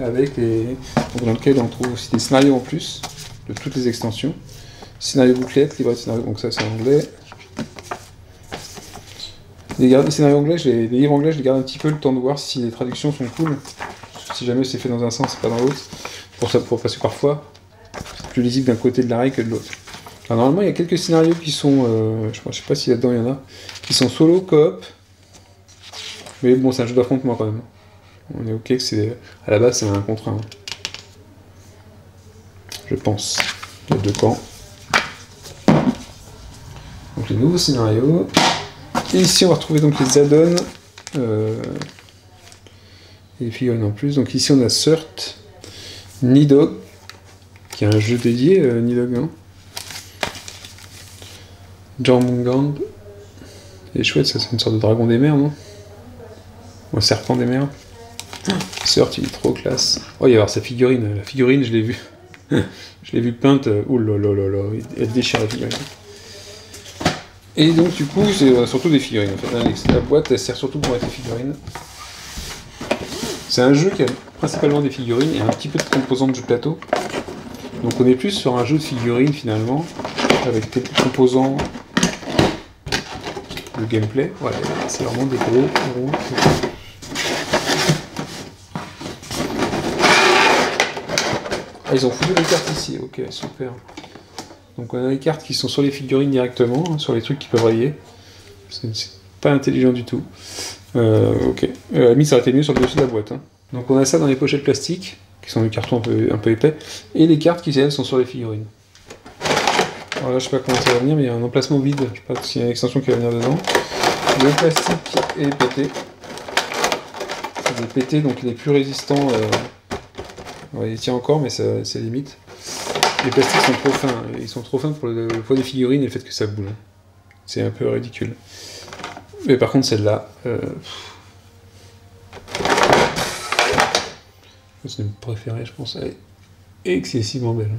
avec dans lequel on trouve aussi des scénarios en plus de toutes les extensions. Scénario bouclette, livret de scénario, donc ça c'est anglais. Les scénarios anglais, les livres anglais, je les garde un petit peu le temps de voir si les traductions sont cool. Si jamais c'est fait dans un sens, c'est pas dans l'autre. Parce que parfois, c'est plus lisible d'un côté de la règle que de l'autre. Alors normalement, il y a quelques scénarios qui sont, je sais pas si là-dedans il y en a, qui sont solo, coop. Mais bon, c'est un jeu d'affrontement quand même. On est ok que c'est, à la base, c'est un contre un. Je pense. Il y a deux camps. Donc les nouveaux scénarios. Et ici on va retrouver donc les add-ons. Et les figurines en plus. Donc ici on a Cert, Nidhogg, qui est un jeu dédié, Nidhogg, non? Jormungand. Il est chouette, ça c'est une sorte de dragon des mers, non? Ou un serpent des mers. Cert, il est trop classe. Oh, il va y avoir sa figurine. La figurine, je l'ai vue. Je l'ai vue peinte. Ouh là là là là. Elle déchire la figurine. Et donc du coup, c'est surtout des figurines. En fait, la boîte, elle sert surtout pour mettre les figurines. C'est un jeu qui a principalement des figurines et un petit peu de composantes du plateau. Donc on est plus sur un jeu de figurines finalement, avec quelques composants de gameplay. Voilà, c'est vraiment des gros. Ah, ils ont foutu les cartes ici, ok, super. Donc on a les cartes qui sont sur les figurines directement, hein, sur les trucs qui peuvent rayer. C'est pas intelligent du tout. Ok. À la limite, ça aurait été mieux sur le dessus de la boîte. Hein. Donc on a ça dans les pochettes plastiques, qui sont des cartons un peu épais, et les cartes qui, elles, sont sur les figurines. Alors là, je sais pas comment ça va venir, mais il y a un emplacement vide. Je sais pas s'il y a une extension qui va venir dedans. Le plastique est pété. Il est pété, donc il est plus résistant. Ouais, il tient encore, mais c'est limite. Les plastiques sont trop fins. Ils sont trop fins pour le poids des figurines et le fait que ça bouge. C'est un peu ridicule. Mais par contre, celle-là... c'est une préférée, je pense. Elle est excessivement belle.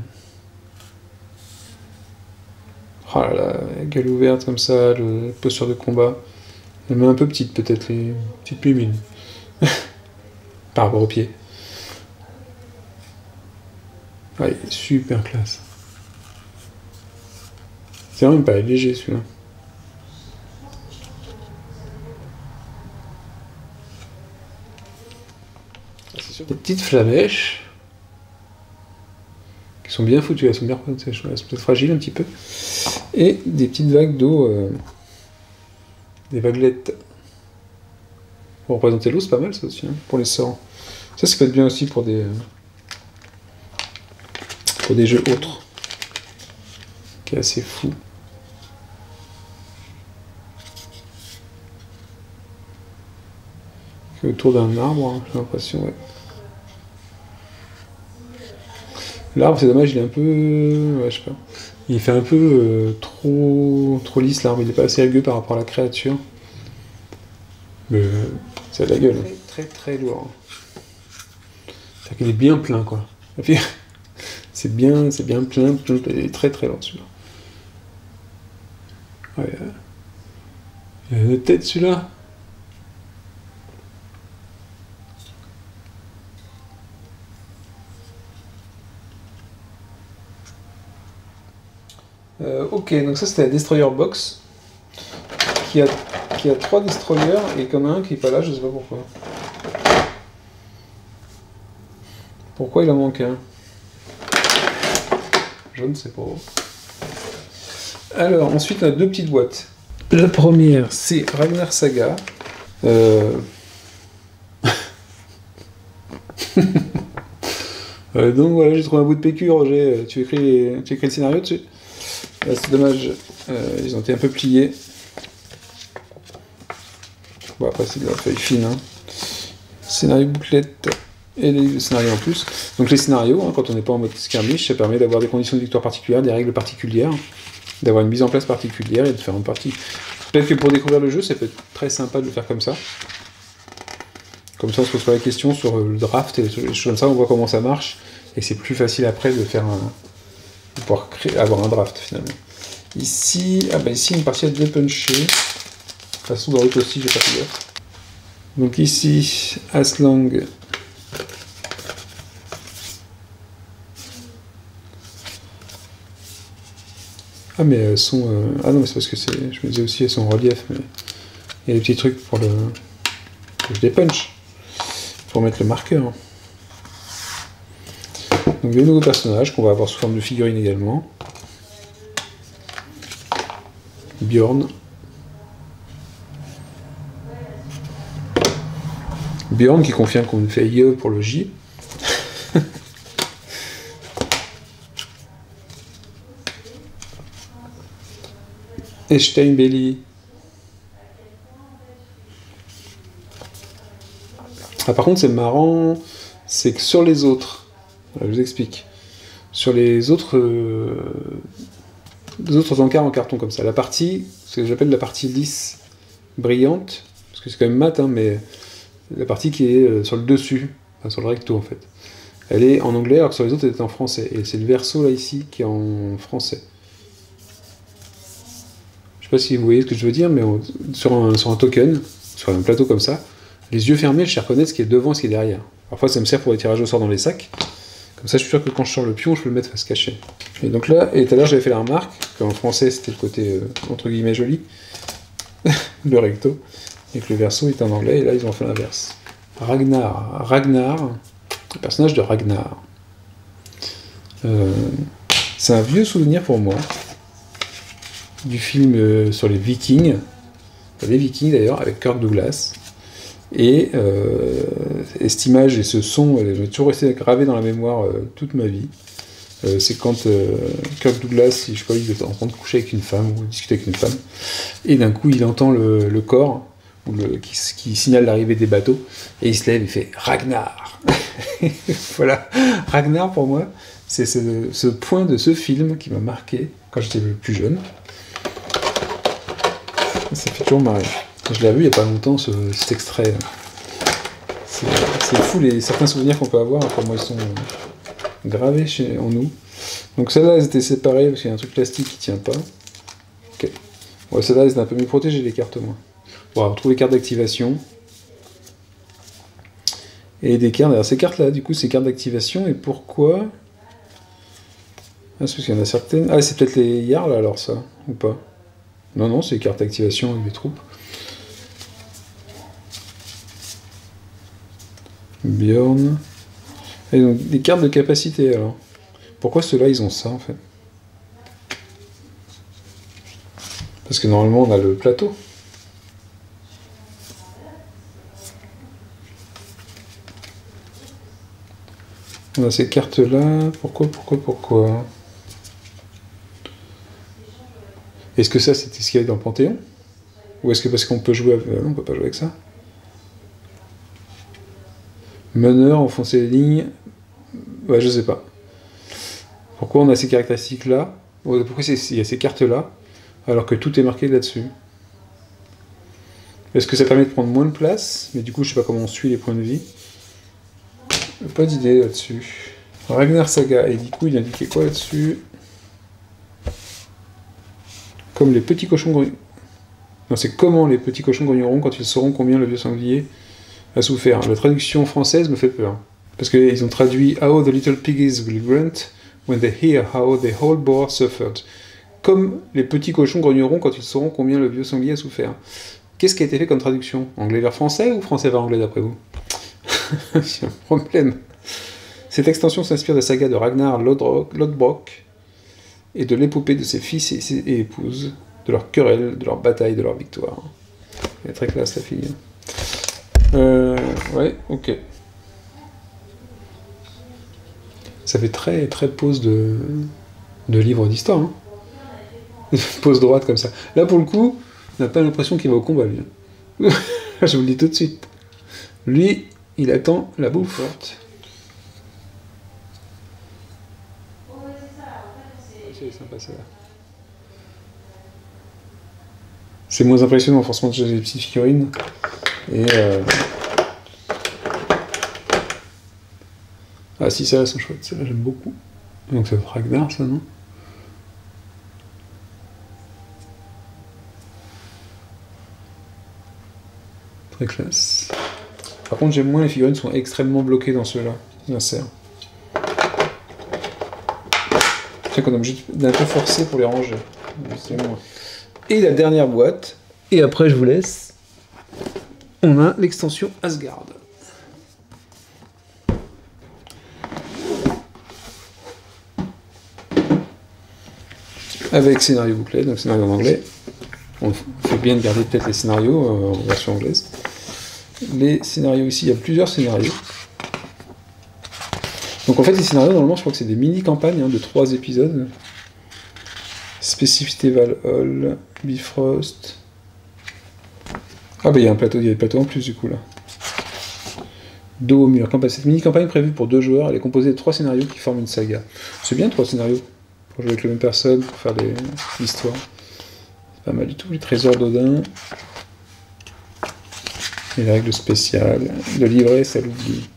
Oh là là, la gueule ouverte comme ça, la posture de combat. Elle met un peu petite, peut-être, les petites plumines. Par rapport aux pieds. Ouais, super classe. C'est vraiment pas léger celui-là. Des petites flamèches qui sont bien foutues, elles sont bien sèches, elles sont peut-être fragiles un petit peu. Et des petites vagues d'eau, des vaguelettes. Pour représenter l'eau, c'est pas mal ça aussi, hein, pour les sorts. Ça peut être bien aussi pour des jeux autres. Qui est assez fou. Autour d'un arbre, hein, j'ai l'impression, ouais. L'arbre, c'est dommage, il est un peu... ouais, je sais pas. Il fait un peu trop lisse, l'arbre. Il est pas assez rugueux par rapport à la créature. Mais ça a de la gueule. Très lourd. C'est-à-dire qu'il est bien plein, quoi. C'est bien plein. Il est très lourd, celui-là. Ouais, il a une tête, celui-là. Ok, donc ça c'était la Destroyer Box qui a 3 destroyers et qu'il y en a un qui est pas là, je sais pas pourquoi. Pourquoi il en manque un? Je ne sais pas. Alors, ensuite on a 2 petites boîtes. La première c'est Ragnar Saga. Donc voilà, j'ai trouvé un bout de PQ, Roger. Tu écris le scénario dessus? C'est dommage, ils ont été un peu pliés. Bon, après, c'est de la feuille fine. Hein. Scénario bouclette et les scénarios en plus. Donc, les scénarios, hein, quand on n'est pas en mode skirmish, ça permet d'avoir des conditions de victoire particulières, des règles particulières, d'avoir une mise en place particulière et de faire une partie. Peut-être que pour découvrir le jeu, ça peut être très sympa de le faire comme ça. Comme ça, on se pose pas la question sur le draft et les choses comme ça, on voit comment ça marche. Et c'est plus facile après de faire de pouvoir avoir un draft finalement. Ici, ici une partie à dépuncher. De toute façon dans l'autre aussi, j'ai pas fait gaffe. Donc ici, Aslang. Ah mais elles sont... Ah non mais c'est parce que c'est... Je me disais aussi elles sont en relief, mais... Il y a des petits trucs pour le... que je dépunch. Pour mettre le marqueur. Donc des nouveaux personnages qu'on va avoir sous forme de figurines également. Bjorn. Bjorn qui confirme qu'on fait IE pour le J. Et Steinbelly. Ah, par contre, c'est marrant, c'est que sur les autres, je vous explique, sur les autres encarts en carton comme ça, la partie, ce que j'appelle la partie lisse, brillante, parce que c'est quand même mat, hein, mais la partie qui est sur le dessus, enfin sur le recto en fait, elle est en anglais alors que sur les autres elle est en français, et c'est le verso là ici qui est en français. Je sais pas si vous voyez ce que je veux dire, mais sur un token, sur un plateau comme ça, les yeux fermés, je sais reconnaître ce qui est devant et ce qui est derrière. Parfois ça me sert pour les tirages au sort dans les sacs, comme ça je suis sûr que quand je sors le pion, je peux le mettre face cachée. Et donc là, et tout à l'heure j'avais fait la remarque, qu'en français c'était le côté entre guillemets joli, le recto, et que le verso est en anglais, et là ils ont fait l'inverse. Ragnar, le personnage de Ragnar. C'est un vieux souvenir pour moi, du film sur les Vikings, d'ailleurs, avec Kirk Douglas. Et cette image et ce son, je vais toujours rester gravé dans la mémoire toute ma vie. C'est quand Kirk Douglas, je sais pas, il est en train de coucher avec une femme ou discuter avec une femme, et d'un coup il entend le corps qui signale l'arrivée des bateaux, et il se lève et fait Ragnar. Voilà, Ragnar pour moi, c'est ce point de ce film qui m'a marqué quand j'étais plus jeune. Ça fait toujours marrer. Je l'ai vu il n'y a pas longtemps, cet extrait. C'est fou certains souvenirs qu'on peut avoir, comment ils sont gravés en nous. Donc celle-là, elles étaient séparées parce qu'il y a un truc plastique qui tient pas. Ok. Ouais, celle-là, elles étaient un peu mieux protégées, les cartes moins. Bon, on retrouve les cartes d'activation. Et des cartes. Alors ces cartes-là, du coup, c'est cartes d'activation. Et pourquoi? Ah, c'est parce qu'il y en a certaines. Ah, c'est peut-être les Jarls alors, ça, ou pas? Non, non, c'est les cartes d'activation avec les troupes. Bjorn. Et donc, des cartes de capacité alors. Pourquoi ceux-là, ils ont ça en fait? Parce que normalement, on a le plateau. On a ces cartes-là. Pourquoi? Est-ce que ça, c'était ce qu'il y avait dans le Panthéon? Ou est-ce que parce qu'on peut jouer avec... Non, on peut pas jouer avec ça. Meneur, enfoncer les lignes... Ouais, je sais pas. Pourquoi on a ces caractéristiques-là? Pourquoi il y a ces cartes-là, alors que tout est marqué là-dessus? Est-ce que ça permet de prendre moins de place? Mais du coup, je sais pas comment on suit les points de vie. Pas d'idée là-dessus. Ragnar Saga, et du coup, il indiquait quoi là-dessus? Comme les petits cochons grogneront. Non, c'est comment les petits cochons grogneront quand ils sauront combien le vieux sanglier a souffert. La traduction française me fait peur. Parce qu'ils ont traduit How the little piggies will grunt when they hear how the whole boar suffered. Comme les petits cochons grogneront quand ils sauront combien le vieux sanglier a souffert. Qu'est-ce qui a été fait comme traduction? Anglais vers français ou français vers anglais d'après vous? C'est un problème. Cette extension s'inspire de la saga de Ragnar Lodbrok et de l'épopée de ses fils et épouses, de leurs querelles, de leurs batailles, de leurs victoires. Elle est très classe la fille. Ouais, ok. Ça fait très très pose de livre d'histoire. Hein. Pose droite comme ça. Là pour le coup, on n'a pas l'impression qu'il va au combat lui. Je vous le dis tout de suite. Lui, il attend la bouffe. C'est sympa ça. C'est moins impressionnant forcément que j'ai des petites figurines. Et ah si, celles-là sont chouettes, celles-là j'aime beaucoup. Donc ça va être Ragnar ça, non? Très classe. Par contre j'aime moins les figurines sont extrêmement bloquées dans ceux-là. L'insert. C'est qu'on est obligé d'un peu forcer pour les ranger. Et la dernière boîte, et après je vous laisse, on a l'extension Asgard. Avec scénario bouclé, donc scénario en anglais. On fait bien de garder peut-être les scénarios en version anglaise. Les scénarios ici, il y a plusieurs scénarios. Donc en fait les scénarios normalement je crois que c'est des mini-campagnes hein, de 3 épisodes. Specificité Valhall, Bifrost. Ah bah il y a des plateaux en plus du coup là. Dos au mur. Cette mini-campagne prévue pour 2 joueurs, elle est composée de 3 scénarios qui forment une saga. C'est bien 3 scénarios. Pour jouer avec la même personne, pour faire l'histoire. C'est pas mal du tout. Les trésors d'Odin. Et les règles spéciales. Le livret, ça l'oublie.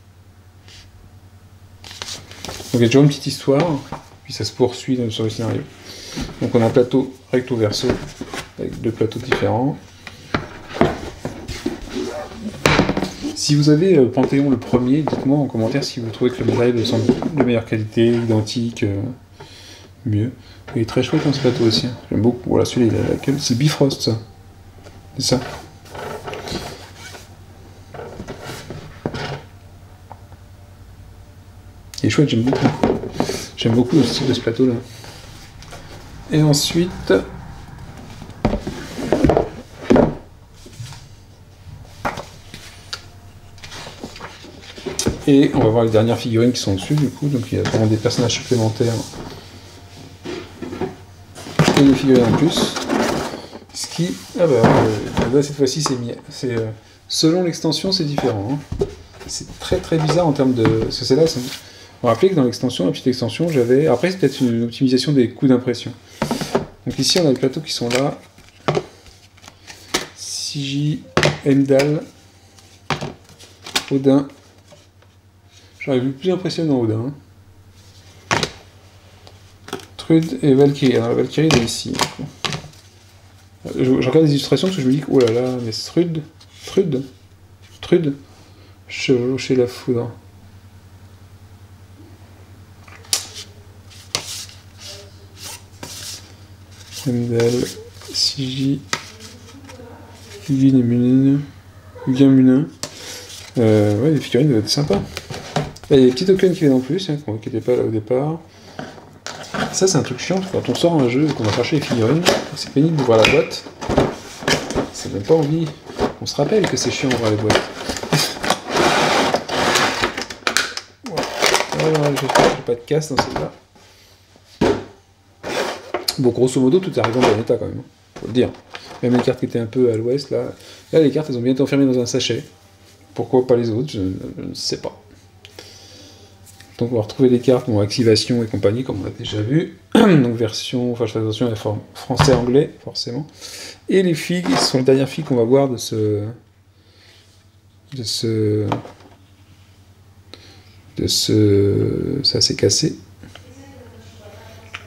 Donc il y a toujours une petite histoire, puis ça se poursuit sur le scénario. Donc on a un plateau recto verso, avec 2 plateaux différents. Si vous avez Panthéon le premier, dites-moi en commentaire si vous trouvez que le matériel semble de meilleure qualité, identique, mieux. Il est très chouette dans ce plateau aussi. J'aime beaucoup. Voilà, celui-là, il a la queue. C'est Bifrost, ça. C'est ça. Il est chouette, j'aime beaucoup. J'aime beaucoup le style de ce plateau-là. Et ensuite... Et on va voir les dernières figurines qui sont dessus du coup, donc il y a vraiment des personnages supplémentaires et des figurines en plus. Ce qui... Ah bah là, cette fois-ci c'est selon l'extension c'est différent. Hein. C'est très très bizarre en termes de... Parce que c'est là, vous vous rappelez que dans l'extension, la petite extension, j'avais... Après c'est peut-être une optimisation des coûts d'impression. Donc ici on a les plateaux qui sont là. Sigi, Heimdall, Odin. J'aurais vu plus impressionnant Odin. Hein. Trude et Valkyrie. Alors la Valkyrie elle est ici. Je regarde les illustrations parce que je me dis que oh là là, mais Trude, chevaucher la foudre. Heimdall, Sigi, Hugin et Munin. Hugin Munin. Ouais, les figurines doivent être sympas. Il y a des petits tokens qui viennent en plus, hein, qui n'étaient pas là au départ. Ça, c'est un truc chiant, quand on sort un jeu et qu'on va chercher les figurines, c'est pénible d'ouvrir la boîte. Ça donne pas envie. On se rappelle que c'est chiant d'ouvrir les boîtes. Voilà, j'espère que j'ai pas de casse dans celle-là. Bon, grosso modo, tout est arrivé en bon état quand même, faut le dire. Même les cartes qui étaient un peu à l'ouest, là, les cartes, elles ont bien été enfermées dans un sachet. Pourquoi pas les autres, je ne sais pas. Donc on va retrouver les cartes, bon, activation et compagnie, comme on a déjà vu. Donc version, enfin je fais attention à la forme français-anglais, forcément. Et les figues, ce sont les dernières figues qu'on va voir de ce... Ça s'est cassé.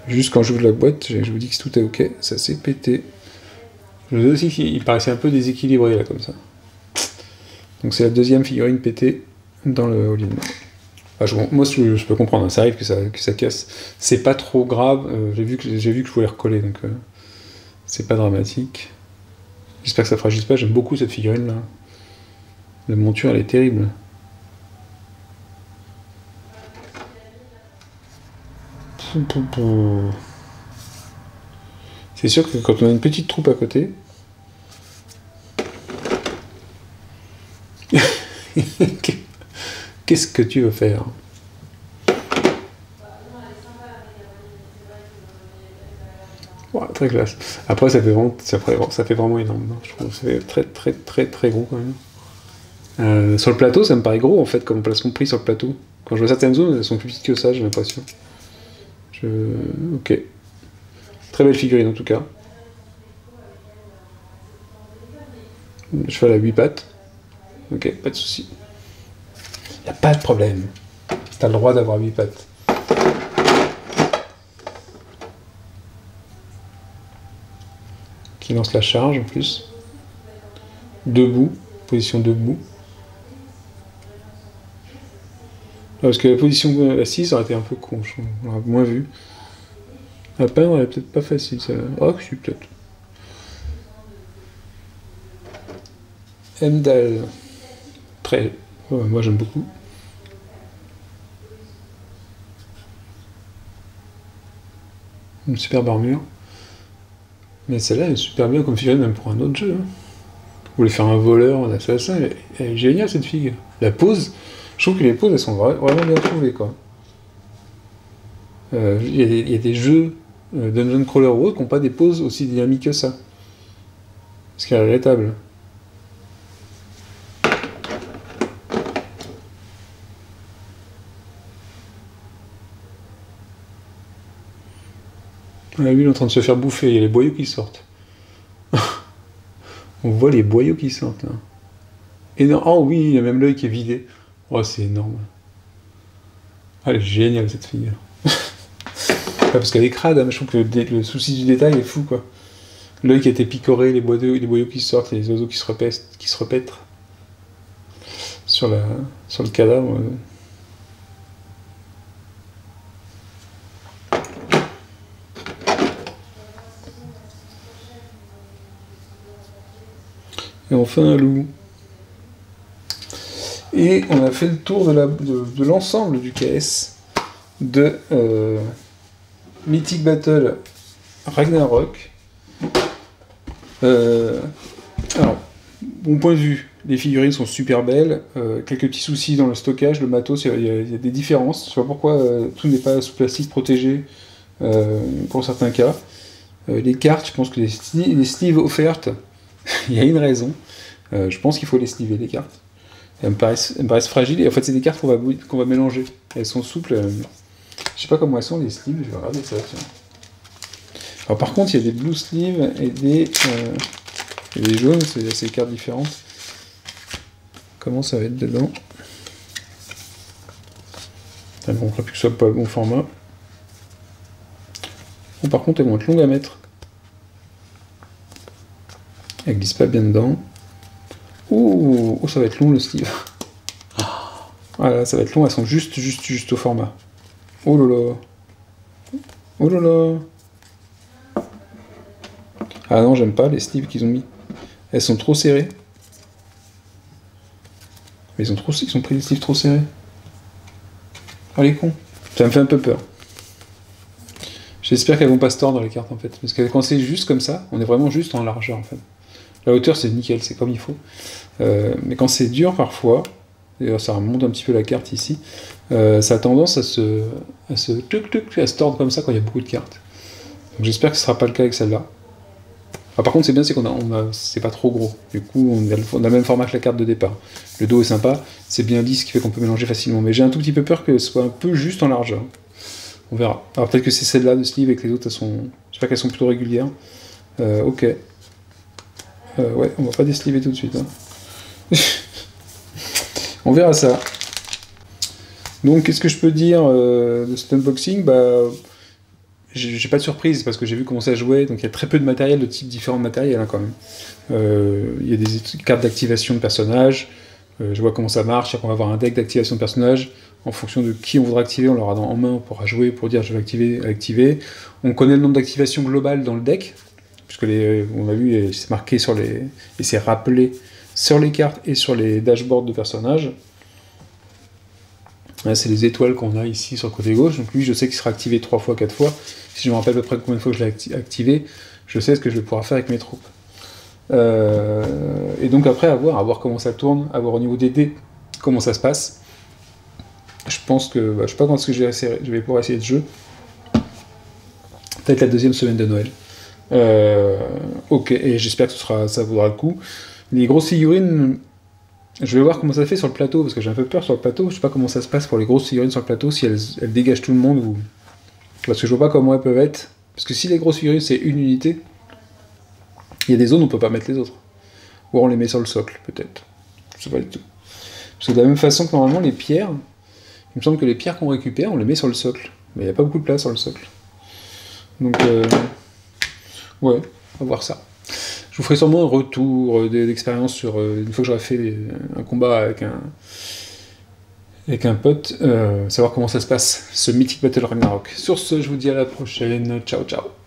Juste quand j'ouvre la boîte, je vous dis que tout est ok, ça s'est pété. Je vous dis aussi qu'il paraissait un peu déséquilibré là, comme ça. Donc c'est la deuxième figurine pétée dans le all-in. Enfin, moi je peux comprendre, hein, ça arrive que ça casse. C'est pas trop grave, j'ai vu que je voulais recoller, donc c'est pas dramatique. J'espère que ça fragilise pas, j'aime beaucoup cette figurine là. La monture elle est terrible. C'est sûr que quand on a une petite troupe à côté... Qu'est-ce que tu veux faire? Ouais, très classe. Après, ça fait vraiment énorme. Hein. Je trouve que ça fait très très très très gros quand même. Sur le plateau, ça me paraît gros en fait, comme placement de prix sur le plateau. Quand je vois certaines zones, elles sont plus petites que ça, j'ai l'impression. Ok. Très belle figurine en tout cas. Le cheval à 8 pattes. Ok, pas de souci. Y a pas de problème. T'as le droit d'avoir 8 pattes. Qui lance la charge en plus. Debout, position debout. Parce que la position assise aurait été un peu con, je trouve. On l'aurait moins vu. À peindre, elle est peut-être pas facile, ça. Ah, que si, peut-être. Heimdall. Très. Ouais, moi, j'aime beaucoup. Une superbe armure. Mais celle-là, elle est super bien comme figurine, même pour un autre jeu. Hein. Vous voulez faire un voleur, un assassin, elle est géniale, cette figue. La pose, je trouve que les poses, elles sont vraiment bien trouvées, quoi. Il y a des jeux Dungeon Crawler ou autres qui n'ont pas des poses aussi dynamiques que ça. Ce qui est regrettable. Ah, lui, il est en train de se faire bouffer, il y a les boyaux qui sortent. On voit les boyaux qui sortent, là. Énorme. Oh oui, il y a même l'œil qui est vidé. Oh, c'est énorme. Ah, elle est géniale, cette fille. Parce qu'elle est crade, hein, mais je trouve que le souci du détail est fou, quoi. L'œil qui a été picoré, les boyaux qui sortent, les oiseaux qui se repètrent sur le cadavre. Et enfin un loup. Et on a fait le tour de l'ensemble du KS de Mythic Battle Ragnarok. Alors, mon point de vue, les figurines sont super belles, quelques petits soucis dans le stockage, le matos, il y a des différences, je sais pas pourquoi tout n'est pas sous plastique protégé pour certains cas. Les cartes, je pense que les sleeves offertes, il y a une raison, je pense qu'il faut les sleever les cartes. Elles me paraissent fragiles, et en fait c'est des cartes qu'on va mélanger, elles sont souples, je sais pas comment elles sont les sleeves, je vais regarder ça, tiens. Alors par contre il y a des blue sleeves et des jaunes, c'est des cartes différentes. Comment ça va être dedans? Ça ne montre plus que ce soit pas le bon format. Bon, par contre elles vont être longues à mettre. Elles glissent pas bien dedans. Ouh, ça va être long le sleeve. Voilà, ça va être long, elles sont juste au format. Oh là là. Oh là là. Ah non, j'aime pas les sleeves qu'ils ont mis. Elles sont trop serrées. Mais ils ont pris des sleeves trop serrés. Oh les cons. Ça me fait un peu peur. J'espère qu'elles vont pas se tordre les cartes en fait. Parce que quand c'est juste comme ça, on est vraiment juste en largeur en fait. La hauteur c'est nickel, c'est comme il faut. Mais quand c'est dur parfois, et ça remonte un petit peu la carte ici, ça a tendance à se tordre comme ça quand il y a beaucoup de cartes. Donc j'espère que ce sera pas le cas avec celle-là. Ah, par contre c'est bien, c'est c'est pas trop gros. Du coup on a le même format que la carte de départ. Le dos est sympa, c'est bien lisse, ce qui fait qu'on peut mélanger facilement. Mais j'ai un tout petit peu peur que ce soit un peu juste en largeur. On verra. Alors peut-être que c'est celle-là de sleeve et que les autres elles sont. J'espère qu'elles sont plutôt régulières. Ok. Ouais, on va pas désliver tout de suite. Hein. On verra ça. Donc qu'est-ce que je peux dire de cet unboxing? J'ai pas de surprise parce que j'ai vu comment ça jouait, donc il y a très peu de matériel, de types différents de matériel hein, quand même. Il y a des cartes d'activation de personnages, je vois comment ça marche, on va avoir un deck d'activation de personnages, en fonction de qui on voudra activer, on l'aura en main, on pourra jouer pour dire je vais activer. On connaît le nombre d'activations globales dans le deck, puisque on a vu, c'est marqué et c'est rappelé sur les cartes et sur les dashboards de personnages. Là, c'est les étoiles qu'on a ici sur le côté gauche, donc lui je sais qu'il sera activé 3 fois, 4 fois. Si je me rappelle à peu près combien de fois je l'ai activé, je sais ce que je vais pouvoir faire avec mes troupes. Et donc après, à voir comment ça tourne, à voir au niveau des dés, comment ça se passe. Je pense que, je sais pas quand est-ce que je vais pouvoir essayer ce jeu. Peut-être la deuxième semaine de Noël. Ok, et j'espère que ça vaudra le coup. Les grosses figurines, je vais voir comment ça fait sur le plateau, parce que j'ai un peu peur sur le plateau. Je sais pas comment ça se passe pour les grosses figurines sur le plateau, si elles dégagent tout le monde ou... Parce que je vois pas comment elles peuvent être. Parce que si les grosses figurines c'est une unité, il y a des zones où on peut pas mettre les autres. Ou on les met sur le socle, peut-être. Je sais pas du tout. Parce que de la même façon que normalement les pierres, il me semble que les pierres qu'on récupère, on les met sur le socle. Mais il n'y a pas beaucoup de place sur le socle. Donc, ouais, on va voir ça. Je vous ferai sûrement un retour d'expérience sur une fois que j'aurai fait un combat avec un pote, savoir comment ça se passe, ce Mythic Battle Ragnarok. Sur ce, je vous dis à la prochaine. Ciao, ciao.